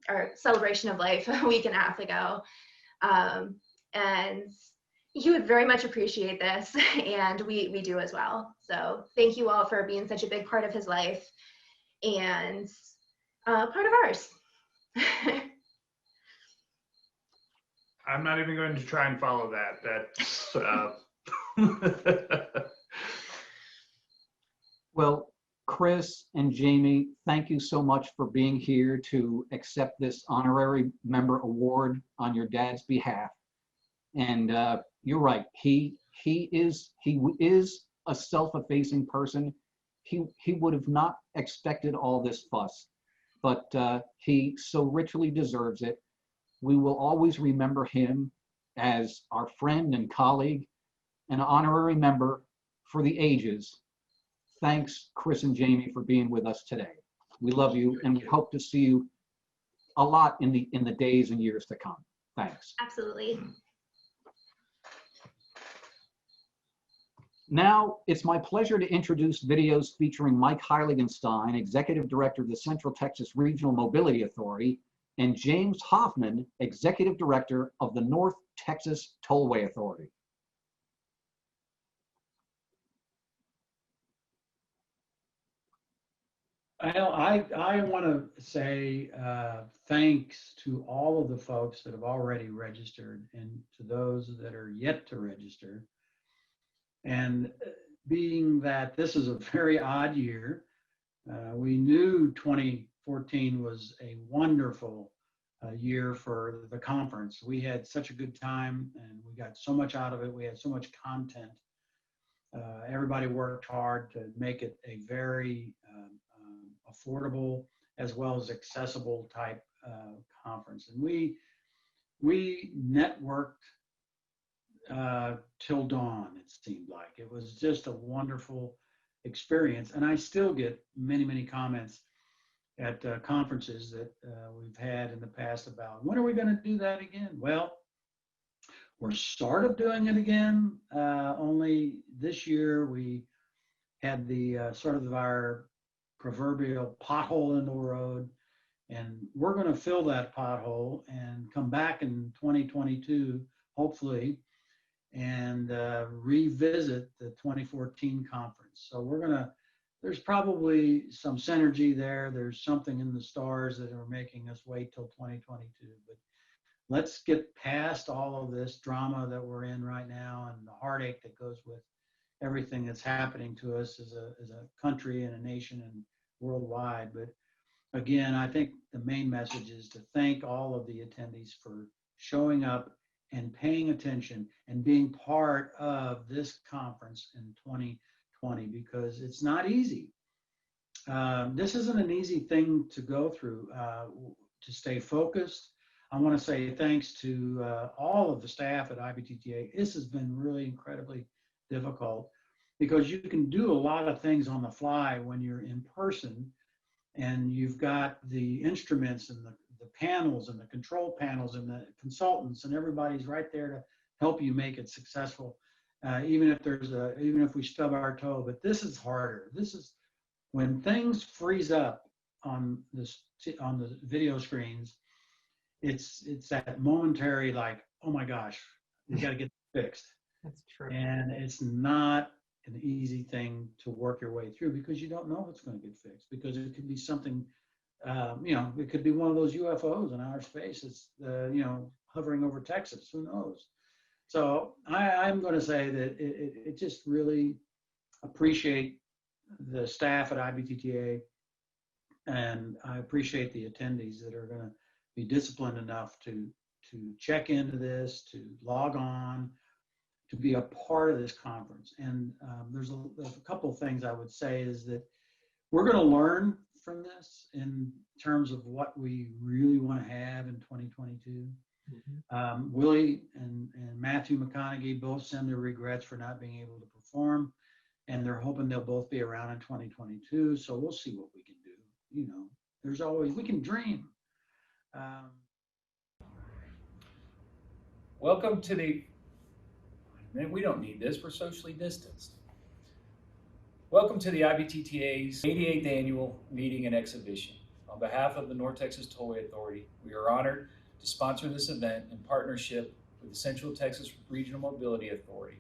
or celebration of life a week and a half ago. And he would very much appreciate this, and we do as well. So thank you all for being such a big part of his life and part of ours. I'm not even going to try and follow that. That's Well, Chris and Jamie, thank you so much for being here to accept this honorary member award on your dad's behalf. And you're right, he is a self-effacing person. He would have not expected all this fuss, but he so richly deserves it. We will always remember him as our friend and colleague, an honorary member for the ages. Thanks, Chris and Jamie, for being with us today. We love you, and we hope to see you a lot in the days and years to come. Thanks. Absolutely. Now, it's my pleasure to introduce videos featuring Mike Heiligenstein, Executive Director of the Central Texas Regional Mobility Authority, and James Hoffman, Executive Director of the North Texas Tollway Authority. I want to say thanks to all of the folks that have already registered and to those that are yet to register. And being that this is a very odd year, we knew 2014 was a wonderful year for the conference. We had such a good time and we got so much out of it. We had so much content. Everybody worked hard to make it a very affordable as well as accessible type conference. And we networked till dawn, it seemed like. It was just a wonderful experience. And I still get many, many comments at conferences that we've had in the past about, when are we going to do that again? Well, we're sort of doing it again, only this year we had the sort of our proverbial pothole in the road, and we're going to fill that pothole and come back in 2022, hopefully, and revisit the 2014 conference. So we're going to, there's probably some synergy there. There's something in the stars that are making us wait till 2022, but let's get past all of this drama that we're in right now and the heartache that goes with everything that's happening to us as a country and a nation and worldwide. But again, I think the main message is to thank all of the attendees for showing up and paying attention and being part of this conference in 2020, because it's not easy. This isn't an easy thing to go through, to stay focused. I want to say thanks to all of the staff at IBTTA. This has been really incredibly difficult because you can do a lot of things on the fly when you're in person and you've got the instruments and the panels and the control panels and the consultants and everybody's right there to help you make it successful, even if we stub our toe. But this is harder. This is when things freeze up on the video screens. It's that momentary, like, oh my gosh, you got to get fixed. That's true. And it's not an easy thing to work your way through because you don't know if it's going to get fixed, because it could be something, it could be one of those UFOs in outer space. It's, hovering over Texas, who knows? So I'm going to say that it just really appreciate the staff at IBTTA, and I appreciate the attendees that are going to be disciplined enough to check into this, to log on, to be a part of this conference. And there's a couple of things I would say is that we're going to learn from this in terms of what we really want to have in 2022. Mm-hmm. Willie and Matthew McConaughey both send their regrets for not being able to perform, and they're hoping they'll both be around in 2022. So we'll see what we can do. There's always, we can dream. Welcome to the, we don't need this, we're socially distanced. Welcome to the IBTTA's 88th annual meeting and exhibition. On behalf of the North Texas Tollway Authority, we are honored to sponsor this event in partnership with the Central Texas Regional Mobility Authority.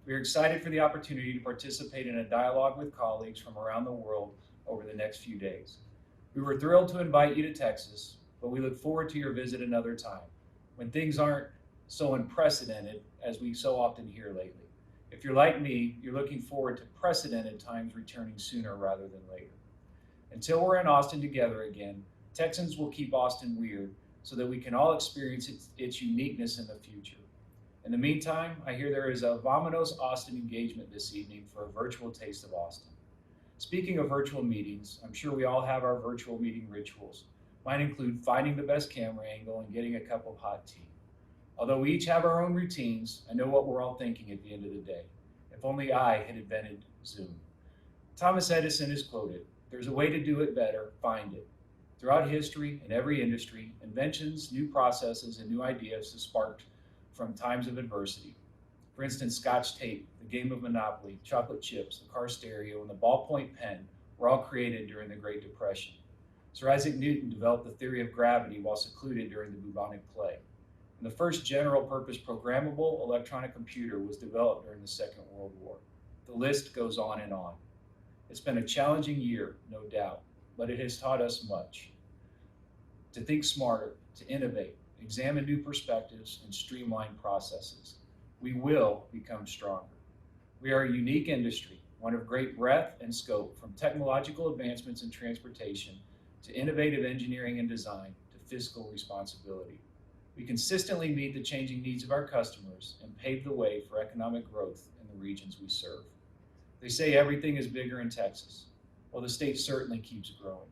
We are excited for the opportunity to participate in a dialogue with colleagues from around the world over the next few days. We were thrilled to invite you to Texas, but we look forward to your visit another time, when things aren't so unprecedented as we so often hear lately. If you're like me, you're looking forward to precedented times returning sooner rather than later. Until we're in Austin together again, Texans will keep Austin weird so that we can all experience its uniqueness in the future. In the meantime, I hear there is a Vamonos Austin engagement this evening for a virtual taste of Austin. Speaking of virtual meetings, I'm sure we all have our virtual meeting rituals. Mine include finding the best camera angle and getting a cup of hot tea. Although we each have our own routines, I know what we're all thinking at the end of the day. If only I had invented Zoom. Thomas Edison is quoted, "There's a way to do it better, find it." Throughout history, in every industry, inventions, new processes, and new ideas have sparked from times of adversity. For instance, Scotch tape, the game of Monopoly, chocolate chips, the car stereo, and the ballpoint pen were all created during the Great Depression. Sir Isaac Newton developed the theory of gravity while secluded during the bubonic plague. And the first general-purpose programmable electronic computer was developed during the Second World War. The list goes on and on. It's been a challenging year, no doubt, but it has taught us much. To think smarter, to innovate, examine new perspectives, and streamline processes. We will become stronger. We are a unique industry, one of great breadth and scope, from technological advancements in transportation to innovative engineering and design to fiscal responsibility. We consistently meet the changing needs of our customers and pave the way for economic growth in the regions we serve. They say everything is bigger in Texas. Well, the state certainly keeps growing.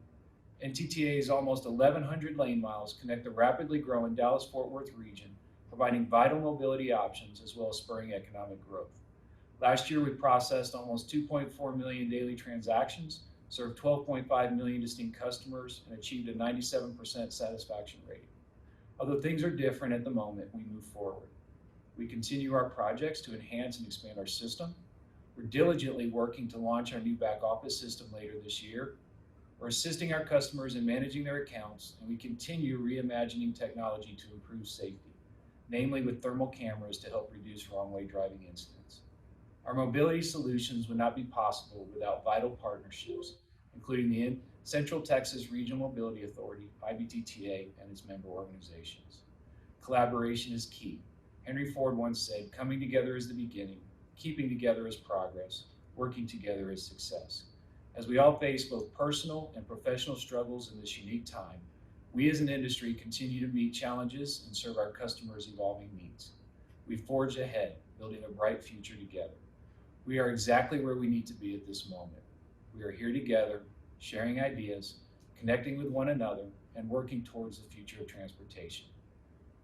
NTTA's almost 1,100 lane miles connect the rapidly growing Dallas-Fort Worth region, providing vital mobility options as well as spurring economic growth. Last year, we processed almost 2.4 million daily transactions, served 12.5 million distinct customers, and achieved a 97% satisfaction rating. Although things are different at the moment, we move forward. We continue our projects to enhance and expand our system. We're diligently working to launch our new back office system later this year. We're assisting our customers in managing their accounts, and we continue reimagining technology to improve safety, namely with thermal cameras to help reduce wrong-way driving incidents. Our mobility solutions would not be possible without vital partnerships, including the Central Texas Regional Mobility Authority, IBTTA, and its member organizations. Collaboration is key. Henry Ford once said, "Coming together is the beginning, keeping together is progress, working together is success." As we all face both personal and professional struggles in this unique time, we as an industry continue to meet challenges and serve our customers' evolving needs. We forge ahead, building a bright future together. We are exactly where we need to be at this moment. We are here together, sharing ideas, connecting with one another, and working towards the future of transportation.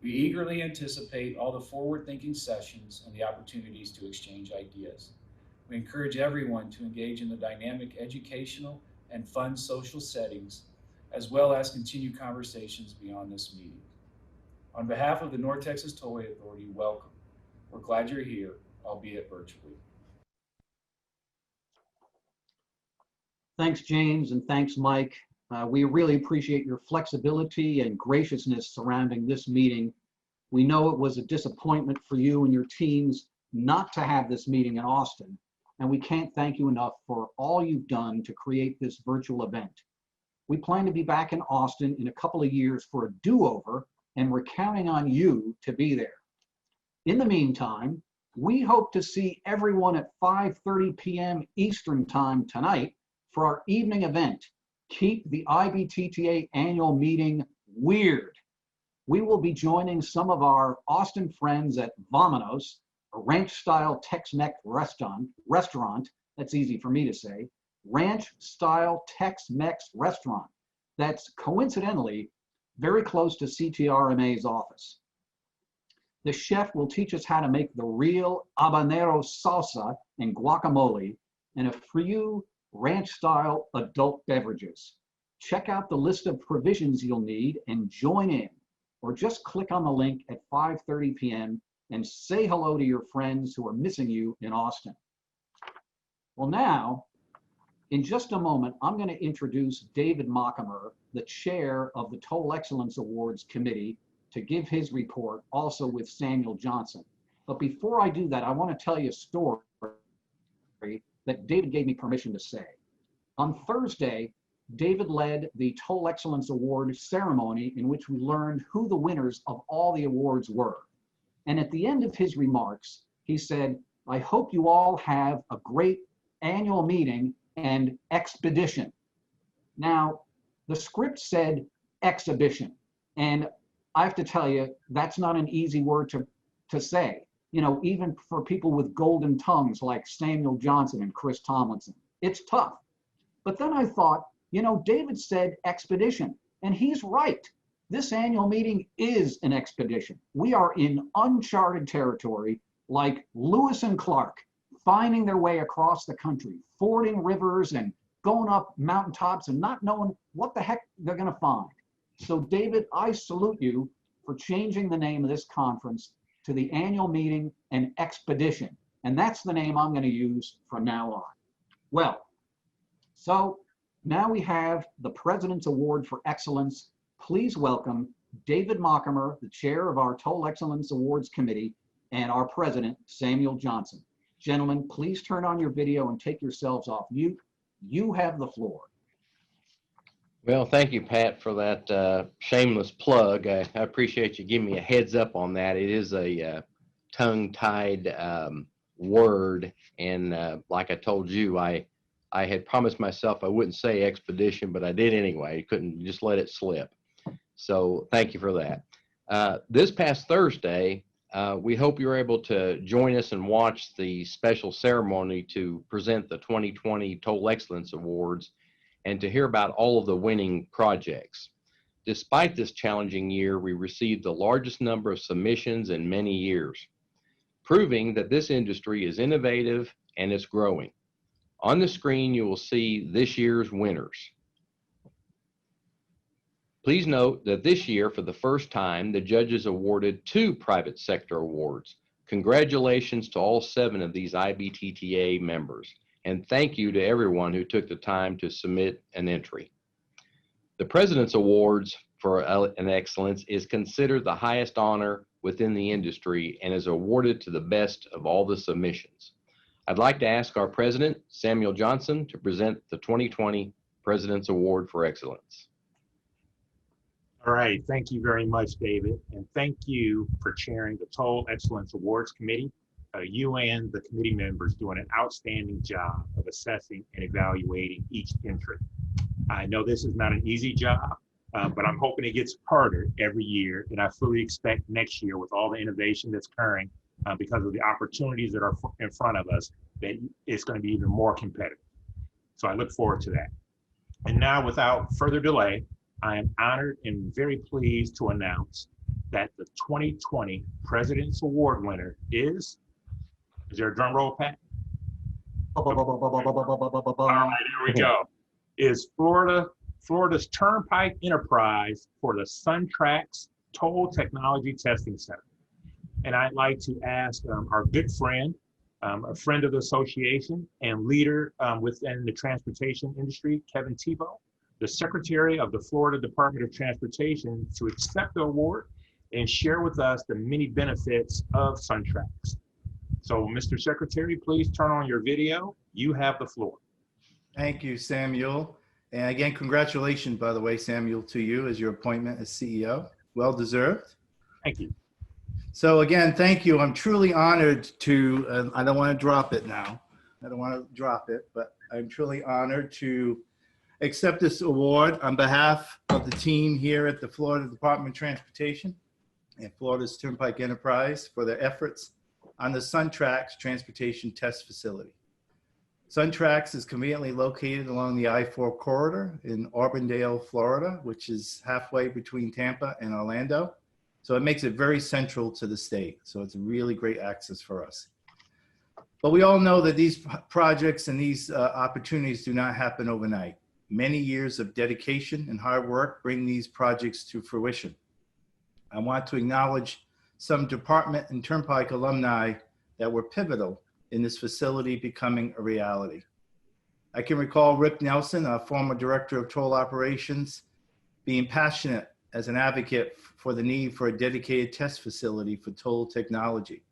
We eagerly anticipate all the forward-thinking sessions and the opportunities to exchange ideas. We encourage everyone to engage in the dynamic educational and fun social settings, as well as continue conversations beyond this meeting. On behalf of the North Texas Tollway Authority, welcome. We're glad you're here, albeit virtually. Thanks, James, and thanks, Mike. We really appreciate your flexibility and graciousness surrounding this meeting. We know it was a disappointment for you and your teams not to have this meeting in Austin, and we can't thank you enough for all you've done to create this virtual event. We plan to be back in Austin in a couple of years for a do-over, and we're counting on you to be there. In the meantime, we hope to see everyone at 5:30 p.m. Eastern Time tonight for our evening event, Keep the IBTTA Annual Meeting Weird. We will be joining some of our Austin friends at Vominos, a ranch-style Tex-Mex restaurant, that's easy for me to say, ranch-style Tex-Mex restaurant that's coincidentally very close to CTRMA's office. The chef will teach us how to make the real habanero salsa and guacamole, and a few ranch-style adult beverages. Check out the list of provisions you'll need and join in, or just click on the link at 5:30 p.m. and say hello to your friends who are missing you in Austin. Well, now, in just a moment, I'm going to introduce David Mockemer, the chair of the Toll Excellence Awards Committee, to give his report, also with Samuel Johnson. But before I do that, I want to tell you a story that David gave me permission to say. On Thursday, David led the Toll Excellence Award ceremony in which we learned who the winners of all the awards were. And at the end of his remarks, he said, "I hope you all have a great annual meeting and expedition." Now, the script said exhibition, and I have to tell you, that's not an easy word to say. You know, even for people with golden tongues like Samuel Johnson and Chris Tomlinson, it's tough. But then I thought, you know, David said expedition, and he's right. This annual meeting is an expedition. We are in uncharted territory, like Lewis and Clark, finding their way across the country, fording rivers and going up mountaintops and not knowing what the heck they're going to find. So David, I salute you for changing the name of this conference to the annual meeting and expedition. And that's the name I'm going to use from now on. Well, so now we have the President's Award for Excellence. Please welcome David Mockamer, the chair of our Toll Excellence Awards Committee, and our president, Samuel Johnson. Gentlemen, please turn on your video and take yourselves off mute. You have the floor. Well, thank you, Pat, for that shameless plug. I appreciate you giving me a heads up on that. It is a tongue-tied word, and like I told you, I had promised myself I wouldn't say expedition, but I did anyway. Couldn't just let it slip. So thank you for that. This past Thursday, we hope you're able to join us and watch the special ceremony to present the 2020 Toll Excellence Awards and to hear about all of the winning projects. Despite this challenging year, we received the largest number of submissions in many years, proving that this industry is innovative and it's growing. On the screen, you will see this year's winners. Please note that this year, for the first time, the judges awarded 2 private sector awards. Congratulations to all 7 of these IBTTA members, and thank you to everyone who took the time to submit an entry. The President's Awards for an Excellence is considered the highest honor within the industry and is awarded to the best of all the submissions. I'd like to ask our president, Samuel Johnson, to present the 2020 President's Award for Excellence. All right, thank you very much, David, and thank you for chairing the Toll Excellence Awards Committee. You and the committee members doing an outstanding job of assessing and evaluating each entry. I know this is not an easy job, but I'm hoping it gets harder every year, and I fully expect next year, with all the innovation that's occurring because of the opportunities that are in front of us, that it's going to be even more competitive. So I look forward to that. And now, without further delay, I am honored and very pleased to announce that the 2020 President's Award winner is there a drum roll, Pat? All right, here we go. Is Florida's Turnpike Enterprise for the SunTrax Toll Technology Testing Center. And I'd like to ask our good friend, a friend of the association and leader within the transportation industry, Kevin Tebow, the Secretary of the Florida Department of Transportation, to accept the award and share with us the many benefits of SunTrax. So, Mr. Secretary, please turn on your video. You have the floor. Thank you, Samuel. And again, congratulations, by the way, Samuel, to you as your appointment as CEO. Well deserved. Thank you. So again, thank you. I'm truly honored to, I don't want to drop it now. I don't want to drop it, but I'm truly honored to accept this award on behalf of the team here at the Florida Department of Transportation and Florida's Turnpike Enterprise for their efforts on the SunTrax Transportation Test Facility. SunTrax is conveniently located along the I-4 corridor in Auburndale, Florida, which is halfway between Tampa and Orlando. So it makes it very central to the state. So it's really great access for us. But we all know that these projects and these opportunities do not happen overnight. Many years of dedication and hard work bring these projects to fruition. I want to acknowledge some department and Turnpike alumni that were pivotal in this facility becoming a reality. I can recall Rick Nelson, a former director of toll operations, being passionate as an advocate for the need for a dedicated test facility for toll technology.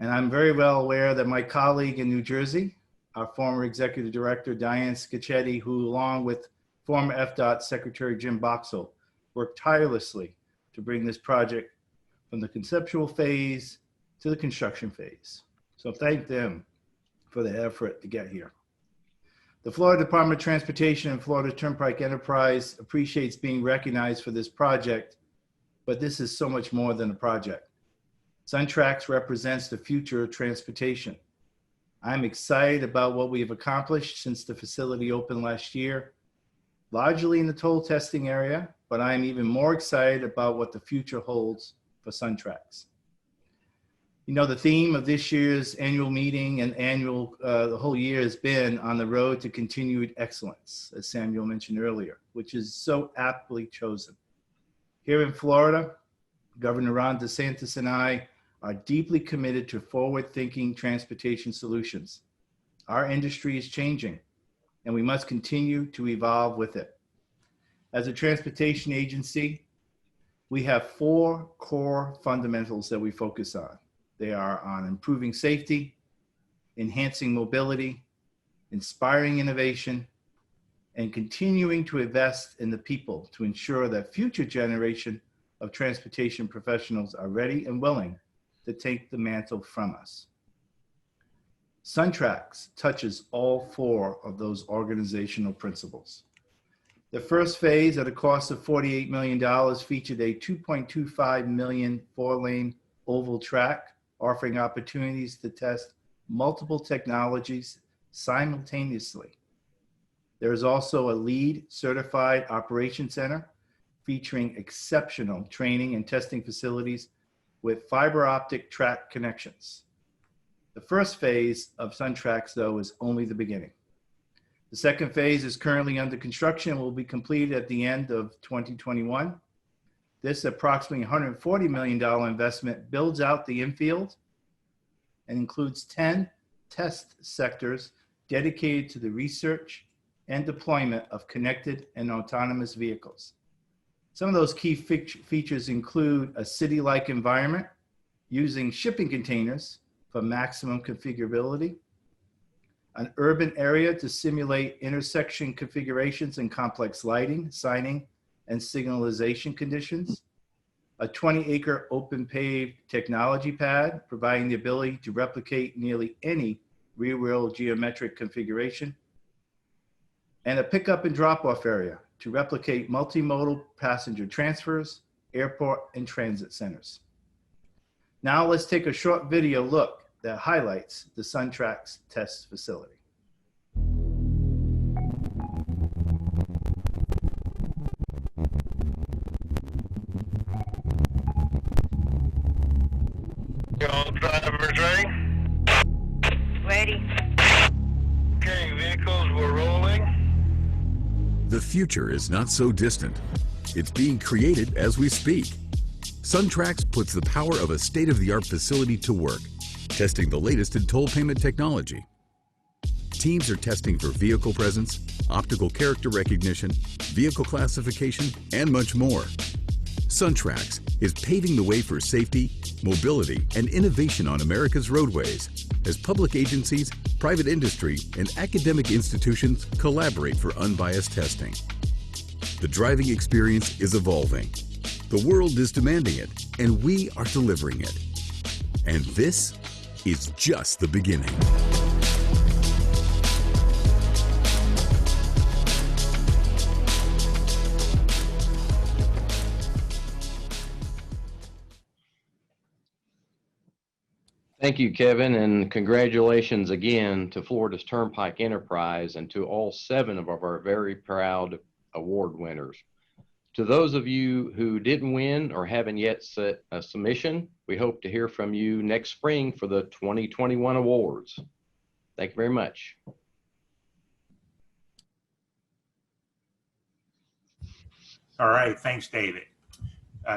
And I'm very well aware that my colleague in New Jersey, our former executive director, Diane Scicchetti, who along with former FDOT Secretary Jim Boxell, worked tirelessly to bring this project from the conceptual phase to the construction phase. So thank them for the effort to get here. The Florida Department of Transportation and Florida Turnpike Enterprise appreciates being recognized for this project, but this is so much more than a project. SunTrax represents the future of transportation. I'm excited about what we have accomplished since the facility opened last year, largely in the toll testing area, but I'm even more excited about what the future holds for SunTrax. You know, the theme of this year's annual meeting and the whole year has been on the road to continued excellence, as Samuel mentioned earlier, which is so aptly chosen. Here in Florida, Governor Ron DeSantis and I are deeply committed to forward-thinking transportation solutions. Our industry is changing, and we must continue to evolve with it. As a transportation agency, we have 4 core fundamentals that we focus on. They are on improving safety, enhancing mobility, inspiring innovation, and continuing to invest in the people to ensure that future generation of transportation professionals are ready and willing to take the mantle from us. SunTrax touches all 4 of those organizational principles. The first phase, at a cost of $48 million, featured a $2.25 million 4-lane oval track, offering opportunities to test multiple technologies simultaneously. There is also a LEED certified operation center featuring exceptional training and testing facilities with fiber optic track connections. The first phase of SunTrax, though, is only the beginning. The second phase is currently under construction and will be completed at the end of 2021. This approximately $140 million investment builds out the infield and includes 10 test sectors dedicated to the research and deployment of connected and autonomous vehicles. Some of those key features include a city-like environment using shipping containers for maximum configurability, an urban area to simulate intersection configurations and complex lighting, signing, and signalization conditions, a 20-acre open paved technology pad, providing the ability to replicate nearly any rear-wheel geometric configuration, and a pickup and drop-off area to replicate multimodal passenger transfers, airport, and transit centers. Now let's take a short video look that highlights the SunTrax test facility. All drivers ready? Ready. Okay, vehicles, we're rolling. The future is not so distant. It's being created as we speak. SunTrax puts the power of a state-of-the-art facility to work, testing the latest in toll payment technology. Teams are testing for vehicle presence, optical character recognition, vehicle classification, and much more. SunTrax is paving the way for safety, mobility, and innovation on America's roadways as public agencies, private industry, and academic institutions collaborate for unbiased testing. The driving experience is evolving. The world is demanding it, and we are delivering it. And this is just the beginning. Thank you, Kevin, and congratulations again to Florida's Turnpike Enterprise and to all 7 of our very proud award winners. To those of you who didn't win or haven't yet set a submission, we hope to hear from you next spring for the 2021 awards. Thank you very much. All right, thanks, David.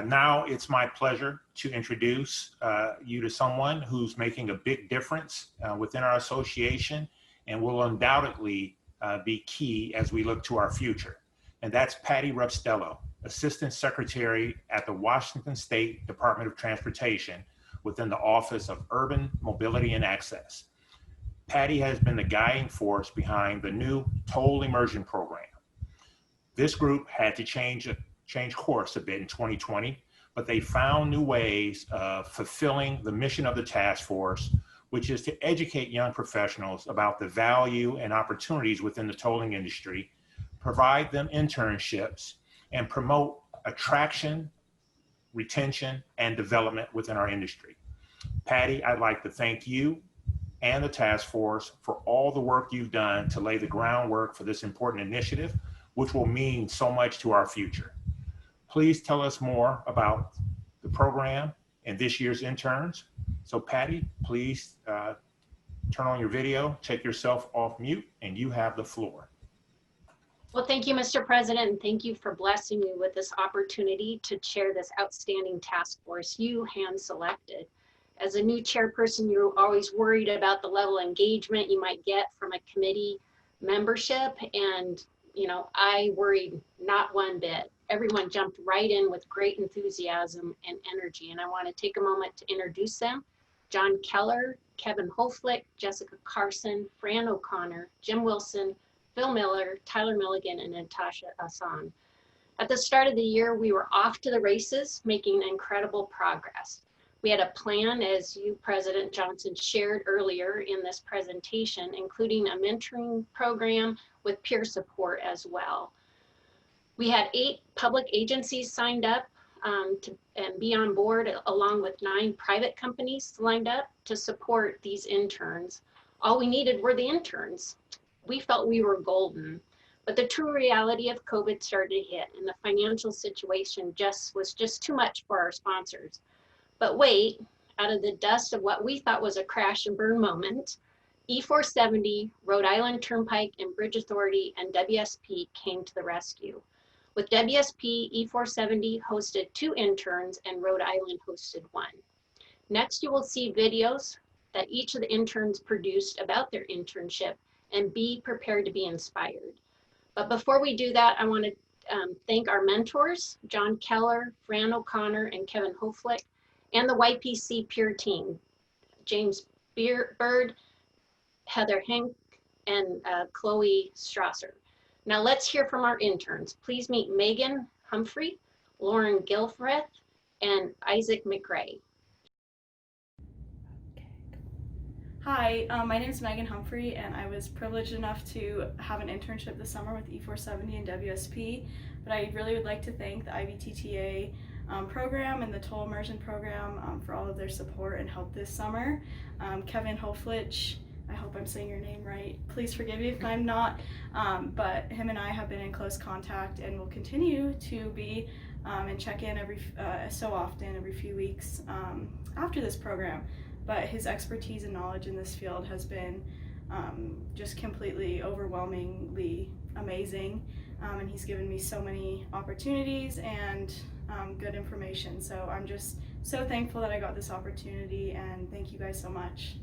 Now it's my pleasure to introduce you to someone who's making a big difference within our association and will undoubtedly be key as we look to our future. And that's Patty Rubstello, Assistant Secretary at the Washington State Department of Transportation within the Office of Urban Mobility and Access. Patty has been the guiding force behind the new Toll Immersion Program. This group had to change course a bit in 2020, but they found new ways of fulfilling the mission of the task force, which is to educate young professionals about the value and opportunities within the tolling industry, provide them internships, and promote attraction, retention, and development within our industry. Patty, I'd like to thank you and the task force for all the work you've done to lay the groundwork for this important initiative, which will mean so much to our future. Please tell us more about the program and this year's interns. So Patty, please turn on your video, take yourself off mute, and you have the floor. Well, thank you, Mr. President, and thank you for blessing me with this opportunity to chair this outstanding task force you hand-selected. As a new chairperson, you're always worried about the level of engagement you might get from a committee membership, and I worried not one bit. Everyone jumped right in with great enthusiasm and energy, and I want to take a moment to introduce them. John Keller, Kevin Hoflick, Jessica Carson, Fran O'Connor, Jim Wilson, Phil Miller, Tyler Milligan, and Natasha Hassan. At the start of the year, we were off to the races, making incredible progress. We had a plan, as you, President Johnson, shared earlier in this presentation, including a mentoring program with peer support as well. We had 8 public agencies signed up and be on board, along with 9 private companies lined up to support these interns. All we needed were the interns. We felt we were golden, but the true reality of COVID started to hit, and the financial situation was just too much for our sponsors. But wait, out of the dust of what we thought was a crash and burn moment, E470, Rhode Island Turnpike and Bridge Authority, and WSP came to the rescue. With WSP, E470 hosted 2 interns and Rhode Island hosted 1. Next, you will see videos that each of the interns produced about their internship, and be prepared to be inspired. But before we do that, I want to thank our mentors, John Keller, Fran O'Connor, and Kevin Hoflick, and the YPC peer team, James Bird, Heather Henk, and Chloe Strasser. Now let's hear from our interns. Please meet Megan Humphrey, Lauren Gilfreth, and Isaac McRae. Hi, my name is Megan Humphrey, and I was privileged enough to have an internship this summer with E470 and WSP, but I really would like to thank the IBTTA program and the Toll Immersion Program for all of their support and help this summer. Kevin Hoflich, I hope I'm saying your name right, please forgive me if I'm not, but him and I have been in close contact and will continue to be and check in every so often, every few weeks after this program. But his expertise and knowledge in this field has been just completely overwhelmingly amazing, and he's given me so many opportunities and good information. So I'm just so thankful that I got this opportunity, and thank you guys so much.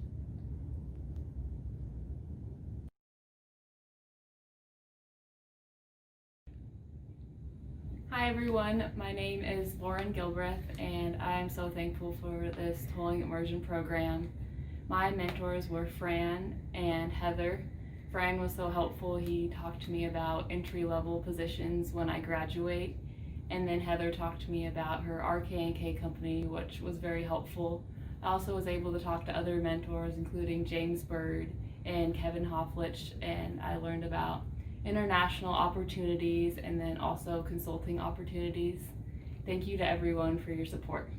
Hi everyone, my name is Lauren Gilbreth, and I am so thankful for this Tolling Immersion Program. My mentors were Fran and Heather. Fran was so helpful. He talked to me about entry-level positions when I graduate, and then Heather talked to me about her RK&K company, which was very helpful. I also was able to talk to other mentors, including James Bird and Kevin Hoflich, and I learned about international opportunities and then also consulting opportunities. Thank you to everyone for your support.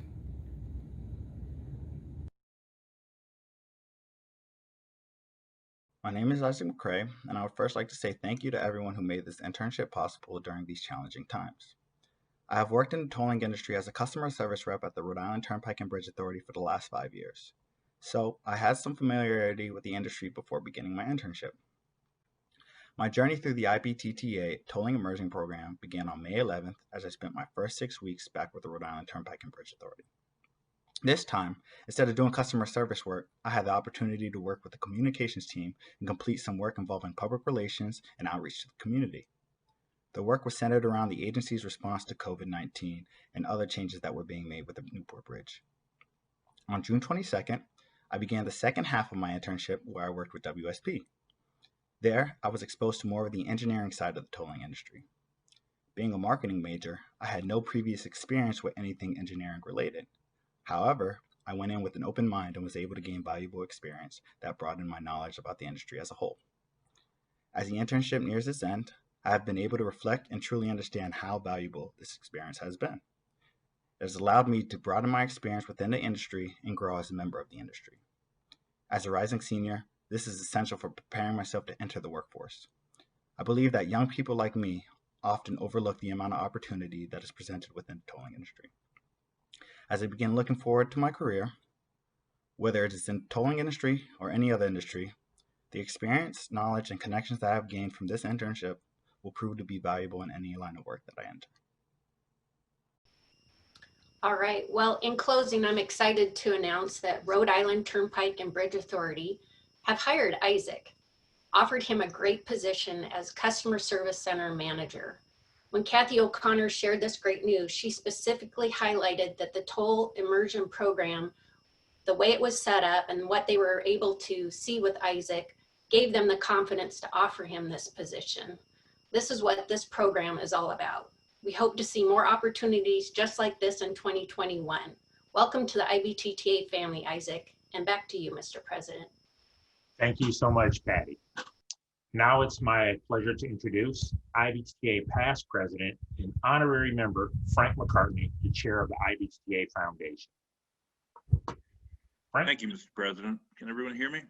My name is Isaac McRae, and I would first like to say thank you to everyone who made this internship possible during these challenging times. I have worked in the tolling industry as a customer service rep at the Rhode Island Turnpike and Bridge Authority for the last 5 years. So I had some familiarity with the industry before beginning my internship. My journey through the IBTTA Tolling Immersion Program began on May 11th as I spent my first 6 weeks back with the Rhode Island Turnpike and Bridge Authority. This time, instead of doing customer service work, I had the opportunity to work with the communications team and complete some work involving public relations and outreach to the community. The work was centered around the agency's response to COVID-19 and other changes that were being made with the Newport Bridge. On June 22nd, I began the second half of my internship where I worked with WSP. There, I was exposed to more of the engineering side of the tolling industry. Being a marketing major, I had no previous experience with anything engineering related. However, I went in with an open mind and was able to gain valuable experience that broadened my knowledge about the industry as a whole. As the internship nears its end, I have been able to reflect and truly understand how valuable this experience has been. It has allowed me to broaden my experience within the industry and grow as a member of the industry. As a rising senior, this is essential for preparing myself to enter the workforce. I believe that young people like me often overlook the amount of opportunity that is presented within the tolling industry. As I begin looking forward to my career, whether it is in the tolling industry or any other industry, the experience, knowledge, and connections that I have gained from this internship will prove to be valuable in any line of work that I enter. All right, well, in closing, I'm excited to announce that Rhode Island Turnpike and Bridge Authority have hired Isaac, offered him a great position as Customer Service Center Manager. When Kathy O'Connor shared this great news, she specifically highlighted that the Toll Immersion Program, the way it was set up and what they were able to see with Isaac, gave them the confidence to offer him this position. This is what this program is all about. We hope to see more opportunities just like this in 2021. Welcome to the IBTTA family, Isaac, and back to you, Mr. President. Thank you so much, Patty. Now it's my pleasure to introduce IBTTA past president and honorary member, Frank McCartney, the chair of the IBTTA Foundation. Frank? Thank you, Mr. President. Can everyone hear me?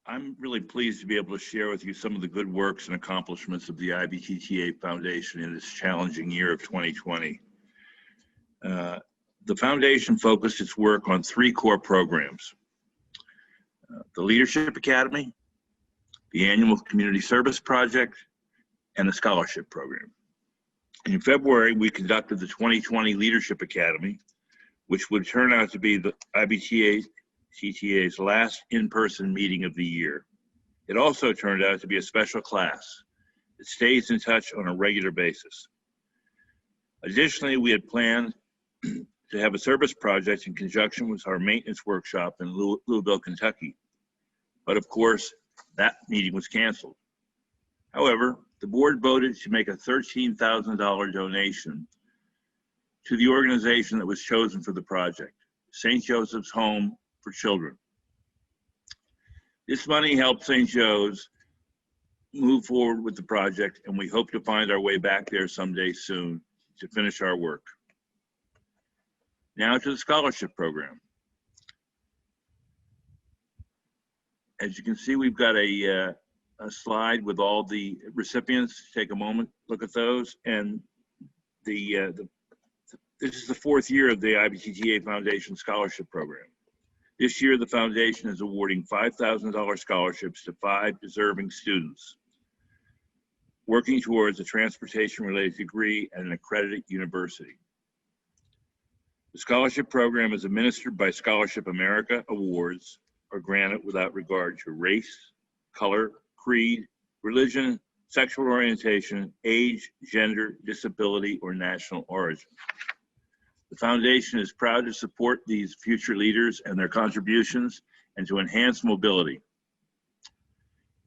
I'm really pleased to be able to share with you some of the good works and accomplishments of the IBTTA Foundation in this challenging year of 2020. The foundation focused its work on 3 core programs: the Leadership Academy, the Annual Community Service Project, and the Scholarship Program. In February, we conducted the 2020 Leadership Academy, which would turn out to be the IBTTA's last in-person meeting of the year. It also turned out to be a special class. It stays in touch on a regular basis. Additionally, we had planned to have a service project in conjunction with our maintenance workshop in Louisville, Kentucky. But of course, that meeting was canceled. However, the board voted to make a $13,000 donation to the organization that was chosen for the project, St. Joseph's Home for Children. This money helped St. Joe's move forward with the project, and we hope to find our way back there someday soon to finish our work. Now to the scholarship program. As you can see, we've got a slide with all the recipients. Take a moment, look at those. And this is the 4th year of the IBTTA Foundation Scholarship Program. This year, the foundation is awarding $5,000 scholarships to 5 deserving students working towards a transportation-related degree at an accredited university. The scholarship program is administered by Scholarship America Awards, are granted without regard to race, color, creed, religion, sexual orientation, age, gender, disability, or national origin. The foundation is proud to support these future leaders and their contributions and to enhance mobility.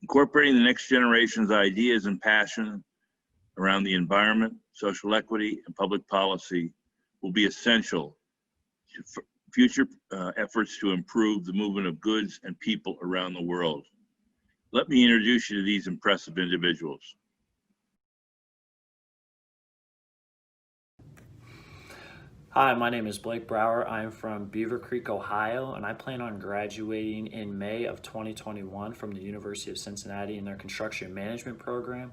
Incorporating the next generation's ideas and passion around the environment, social equity, and public policy will be essential to future efforts to improve the movement of goods and people around the world. Let me introduce you to these impressive individuals. Hi, my name is Blake Brower. I'm from Beaver Creek, Ohio, and I plan on graduating in May of 2021 from the University of Cincinnati in their construction management program.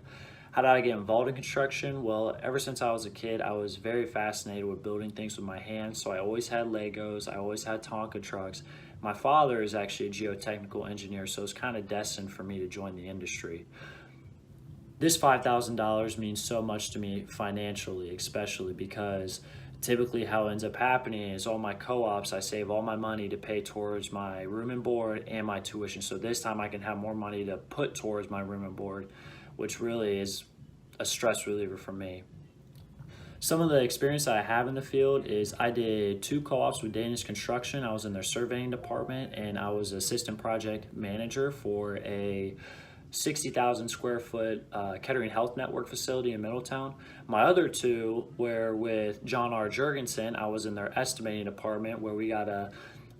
How did I get involved in construction? Well, ever since I was a kid, I was very fascinated with building things with my hands, so I always had Legos, I always had Tonka trucks. My father is actually a geotechnical engineer, so it's kind of destined for me to join the industry. This $5,000 means so much to me financially, especially because typically how it ends up happening is all my co-ops, I save all my money to pay towards my room and board and my tuition. So this time I can have more money to put towards my room and board, which really is a stress reliever for me. Some of the experience that I have in the field is I did 2 co-ops with Danish Construction. I was in their surveying department and I was assistant project manager for a 60,000 square foot Kettering Health Network facility in Middletown. My other 2 were with John R. Jurgensen. I was in their estimating department where we got to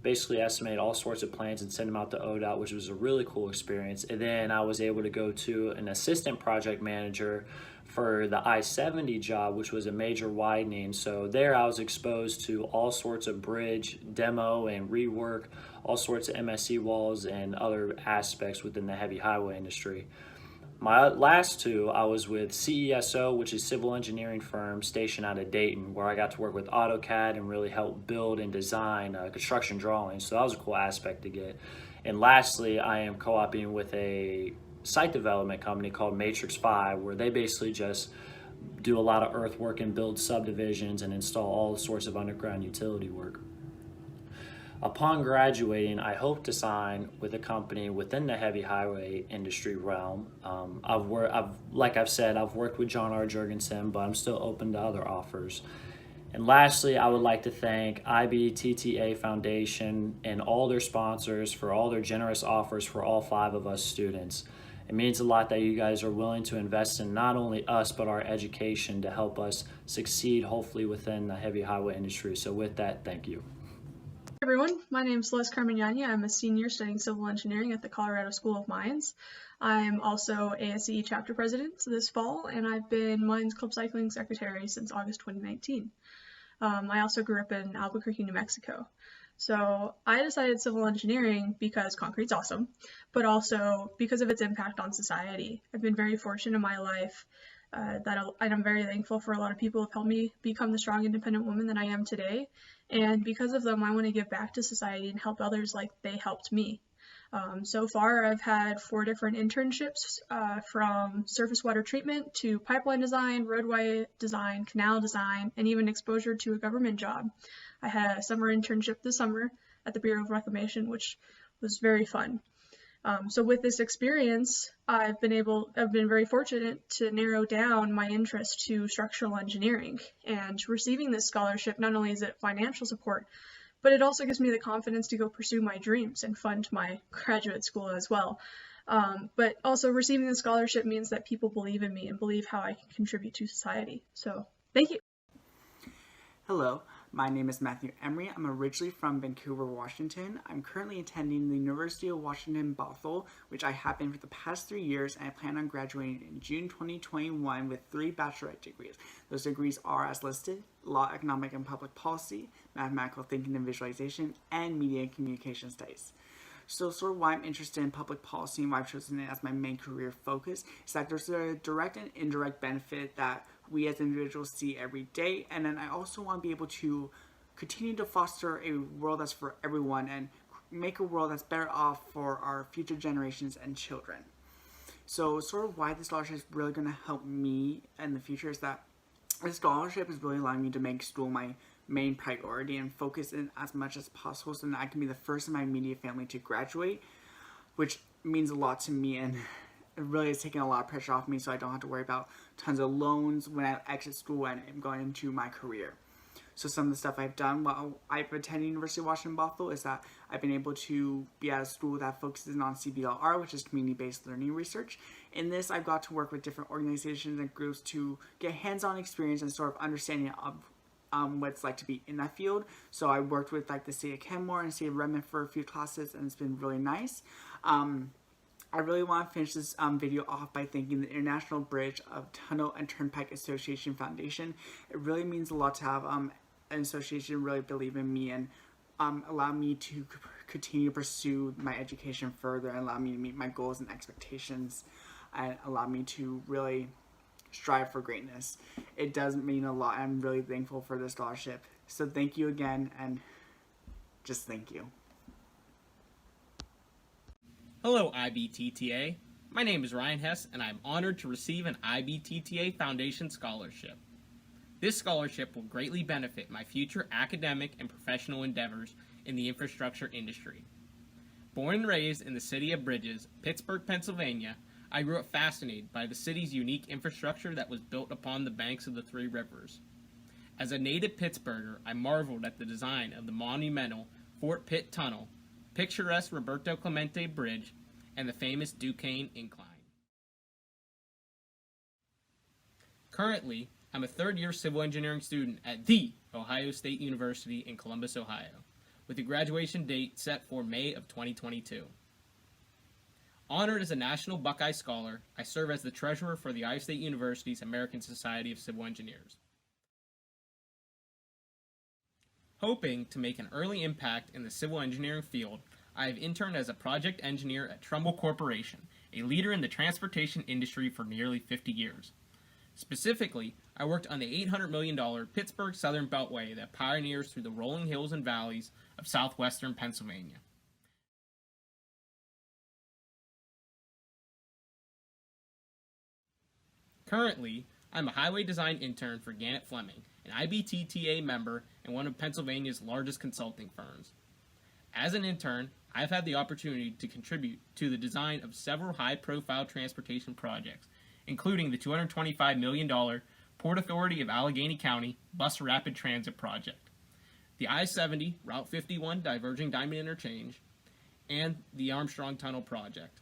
basically estimate all sorts of plans and send them out to ODOT, which was a really cool experience. And then I was able to go to an assistant project manager for the I-70 job, which was a major widening. So there I was exposed to all sorts of bridge demo and rework, all sorts of MSE walls and other aspects within the heavy highway industry. My last two, I was with CESO, which is civil engineering firm stationed out of Dayton, where I got to work with AutoCAD and really help build and design construction drawings. So that was a cool aspect to get. And lastly, I am co-oping with a site development company called Matrix 5, where they basically just do a lot of earthwork and build subdivisions and install all sorts of underground utility work. Upon graduating, I hope to sign with a company within the heavy highway industry realm. Like I've said, I've worked with John R. Jurgensen, but I'm still open to other offers. And lastly, I would like to thank IBTTA Foundation and all their sponsors for all their generous offers for all 5 of us students. It means a lot that you guys are willing to invest in not only us, but our education to help us succeed, hopefully, within the heavy highway industry. So with that, thank you. Hey everyone, my name is Les Carmignani. I'm a senior studying civil engineering at the Colorado School of Mines. I'm also ASCE chapter president this fall, and I've been Mines Club Cycling secretary since August 2019. I also grew up in Albuquerque, New Mexico. So I decided civil engineering because concrete's awesome, but also because of its impact on society. I've been very fortunate in my life and I'm very thankful for a lot of people who have helped me become the strong, independent woman that I am today. And because of them, I want to give back to society and help others like they helped me. So far, I've had 4 different internships from surface water treatment to pipeline design, roadway design, canal design, and even exposure to a government job. I had a summer internship this summer at the Bureau of Reclamation, which was very fun. So with this experience, I've been very fortunate to narrow down my interest to structural engineering. And receiving this scholarship, not only is it financial support, but it also gives me the confidence to go pursue my dreams and fund my graduate school as well. But also receiving the scholarship means that people believe in me and believe how I can contribute to society. So thank you. Hello, my name is Matthew Emery. I'm originally from Vancouver, Washington. I'm currently attending the University of Washington, Bothell, which I have been for the past 3 years, and I plan on graduating in June 2021 with 3 bachelorette degrees. Those degrees are as listed: Law, Economic and Public Policy, Mathematical Thinking and Visualization, and Media and Communication Studies. So sort of why I'm interested in public policy and why I've chosen it as my main career focus is that there's a direct and indirect benefit that we as individuals see every day, and then I also want to be able to continue to foster a world that's for everyone and make a world that's better off for our future generations and children. So sort of why this scholarship is really going to help me in the future is that this scholarship is really allowing me to make school my main priority and focus in as much as possible so that I can be the first in my immediate family to graduate, which means a lot to me, and it really is taking a lot of pressure off me so I don't have to worry about tons of loans when I exit school and am going into my career. So some of the stuff I've done while I've attended University of Washington Bothell is that I've been able to be at a school that focuses on CBLR, which is community-based learning research. In this, I've got to work with different organizations and groups to get hands-on experience and sort of understanding of what it's like to be in that field. So I worked with like the city of Kenmore and city of Redmond for a few classes, and it's been really nice. I really want to finish this video off by thanking the International Bridge of Tunnel and Turnpike Association Foundation. It really means a lot to have an association really believe in me and allow me to continue to pursue my education further and allow me to meet my goals and expectations and allow me to really strive for greatness. It does mean a lot. I'm really thankful for this scholarship. So thank you again, and just thank you. Hello, IBTTA. My name is Ryan Hess, and I'm honored to receive an IBTTA Foundation Scholarship. This scholarship will greatly benefit my future academic and professional endeavors in the infrastructure industry. Born and raised in the city of Bridges, Pittsburgh, Pennsylvania, I grew up fascinated by the city's unique infrastructure that was built upon the banks of the 3 rivers. As a native Pittsburgher, I marveled at the design of the monumental Fort Pitt Tunnel, picturesque Roberto Clemente Bridge, and the famous Duquesne Incline. Currently, I'm a 3rd-year civil engineering student at The Ohio State University in Columbus, Ohio, with a graduation date set for May of 2022. Honored as a National Buckeye Scholar, I serve as the treasurer for the Iowa State University's American Society of Civil Engineers. Hoping to make an early impact in the civil engineering field, I have interned as a project engineer at Trumbull Corporation, a leader in the transportation industry for nearly 50 years. Specifically, I worked on the $800 million Pittsburgh Southern Beltway that pioneers through the rolling hills and valleys of southwestern Pennsylvania. Currently, I'm a highway design intern for Gannett Fleming, an IBTTA member and one of Pennsylvania's largest consulting firms. As an intern, I've had the opportunity to contribute to the design of several high-profile transportation projects, including the $225 million Port Authority of Allegheny County Bus Rapid Transit Project, the I-70 Route 51 Diverging Diamond Interchange, and the Armstrong Tunnel Project.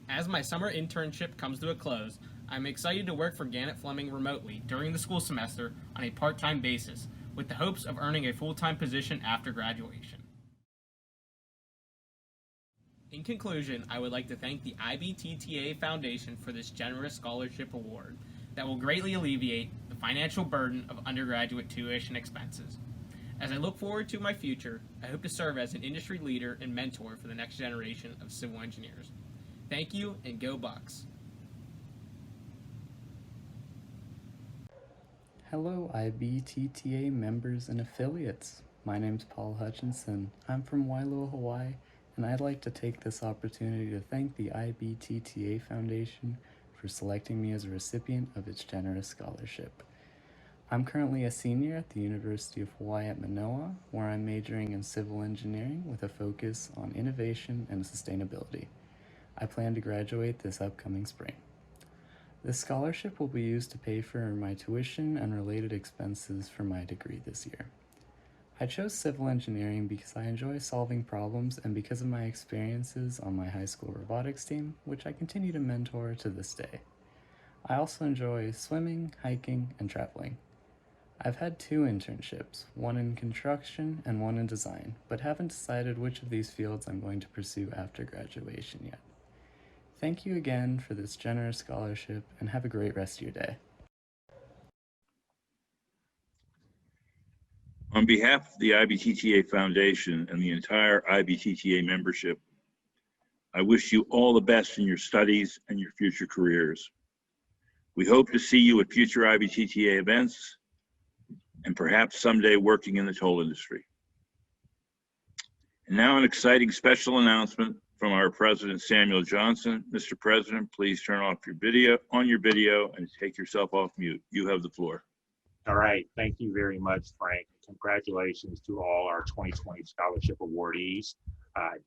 As my summer internship comes to a close, I'm excited to work for Gannett Fleming remotely during the school semester on a part-time basis, with the hopes of earning a full-time position after graduation. In conclusion, I would like to thank the IBTTA Foundation for this generous scholarship award that will greatly alleviate the financial burden of undergraduate tuition expenses. As I look forward to my future, I hope to serve as an industry leader and mentor for the next generation of civil engineers. Thank you, and go Bucks. Hello, IBTTA members and affiliates. My name's Paul Hutchinson. I'm from Wailua, Hawaii, and I'd like to take this opportunity to thank the IBTTA Foundation for selecting me as a recipient of its generous scholarship. I'm currently a senior at the University of Hawaii at Manoa, where I'm majoring in civil engineering with a focus on innovation and sustainability. I plan to graduate this upcoming spring. This scholarship will be used to pay for my tuition and related expenses for my degree this year. I chose civil engineering because I enjoy solving problems and because of my experiences on my high school robotics team, which I continue to mentor to this day. I also enjoy swimming, hiking, and traveling. I've had 2 internships, one in construction and one in design, but haven't decided which of these fields I'm going to pursue after graduation yet. Thank you again for this generous scholarship, and have a great rest of your day. On behalf of the IBTTA Foundation and the entire IBTTA membership, I wish you all the best in your studies and your future careers. We hope to see you at future IBTTA events and perhaps someday working in the toll industry. And now an exciting special announcement from our President, Samuel Johnson. Mr. President, please turn off your video, and take yourself off mute. You have the floor. All right, thank you very much, Frank. Congratulations to all our 2020 scholarship awardees.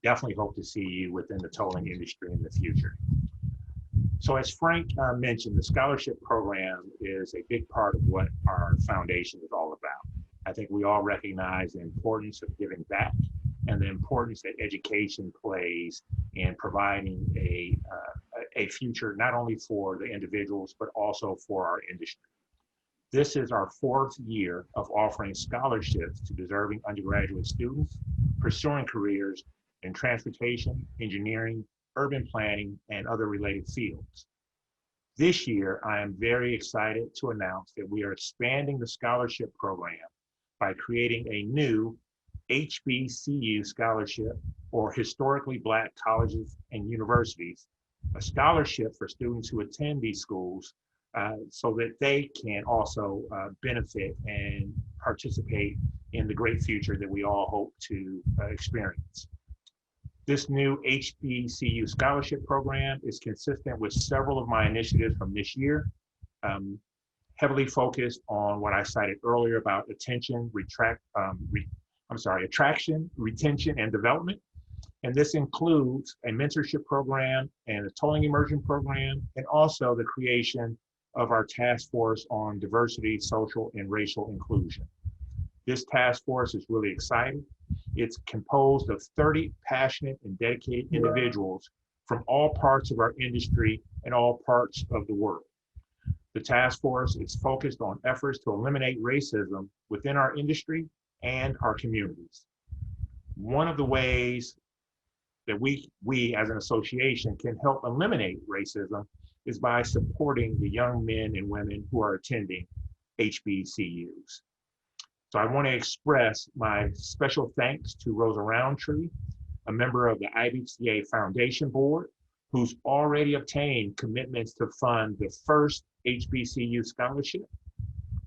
Definitely hope to see you within the tolling industry in the future. So as Frank mentioned, the scholarship program is a big part of what our foundation is all about. I think we all recognize the importance of giving back and the importance that education plays in providing a future not only for the individuals, but also for our industry. This is our 4th year of offering scholarships to deserving undergraduate students pursuing careers in transportation, engineering, urban planning, and other related fields. This year, I am very excited to announce that we are expanding the scholarship program by creating a new HBCU scholarship, or Historically Black Colleges and Universities, a scholarship for students who attend these schools so that they can also benefit and participate in the great future that we all hope to experience. This new HBCU scholarship program is consistent with several of my initiatives from this year, heavily focused on what I cited earlier about attraction, retention, and development. And this includes a mentorship program and a tolling immersion program, and also the creation of our task force on diversity, social, and racial inclusion. This task force is really exciting. It's composed of 30 passionate and dedicated individuals from all parts of our industry and all parts of the world. The task force is focused on efforts to eliminate racism within our industry and our communities. One of the ways that we as an association can help eliminate racism is by supporting the young men and women who are attending HBCUs. So I want to express my special thanks to Rosa Roundtree, a member of the IBTTA Foundation Board, who's already obtained commitments to fund the first HBCU scholarship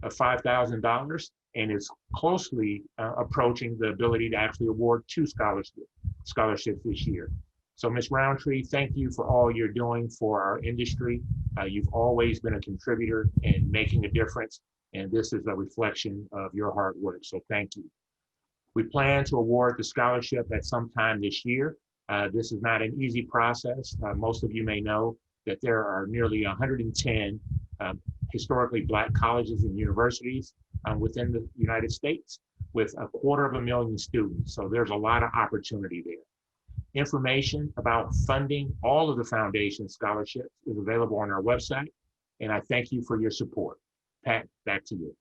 of $5,000 and is closely approaching the ability to actually award 2 scholarships this year. So Ms. Roundtree, thank you for all you're doing for our industry. You've always been a contributor and making a difference, and this is a reflection of your hard work, so thank you. We plan to award the scholarship at some time this year. This is not an easy process. Most of you may know that there are nearly 110 historically Black colleges and universities within the United States with 250,000 students. So there's a lot of opportunity there. Information about funding all of the foundation scholarships is available on our website, and I thank you for your support. Pat, back to you.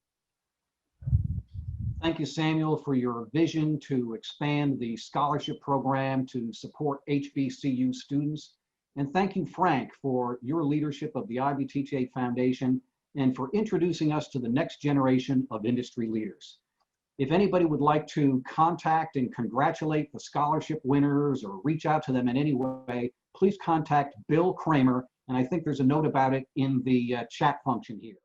Thank you, Samuel, for your vision to expand the scholarship program to support HBCU students. And thank you, Frank, for your leadership of the IBTTA Foundation and for introducing us to the next generation of industry leaders. If anybody would like to contact and congratulate the scholarship winners or reach out to them in any way, please contact Bill Kramer. And I think there's a note about it in the chat function here.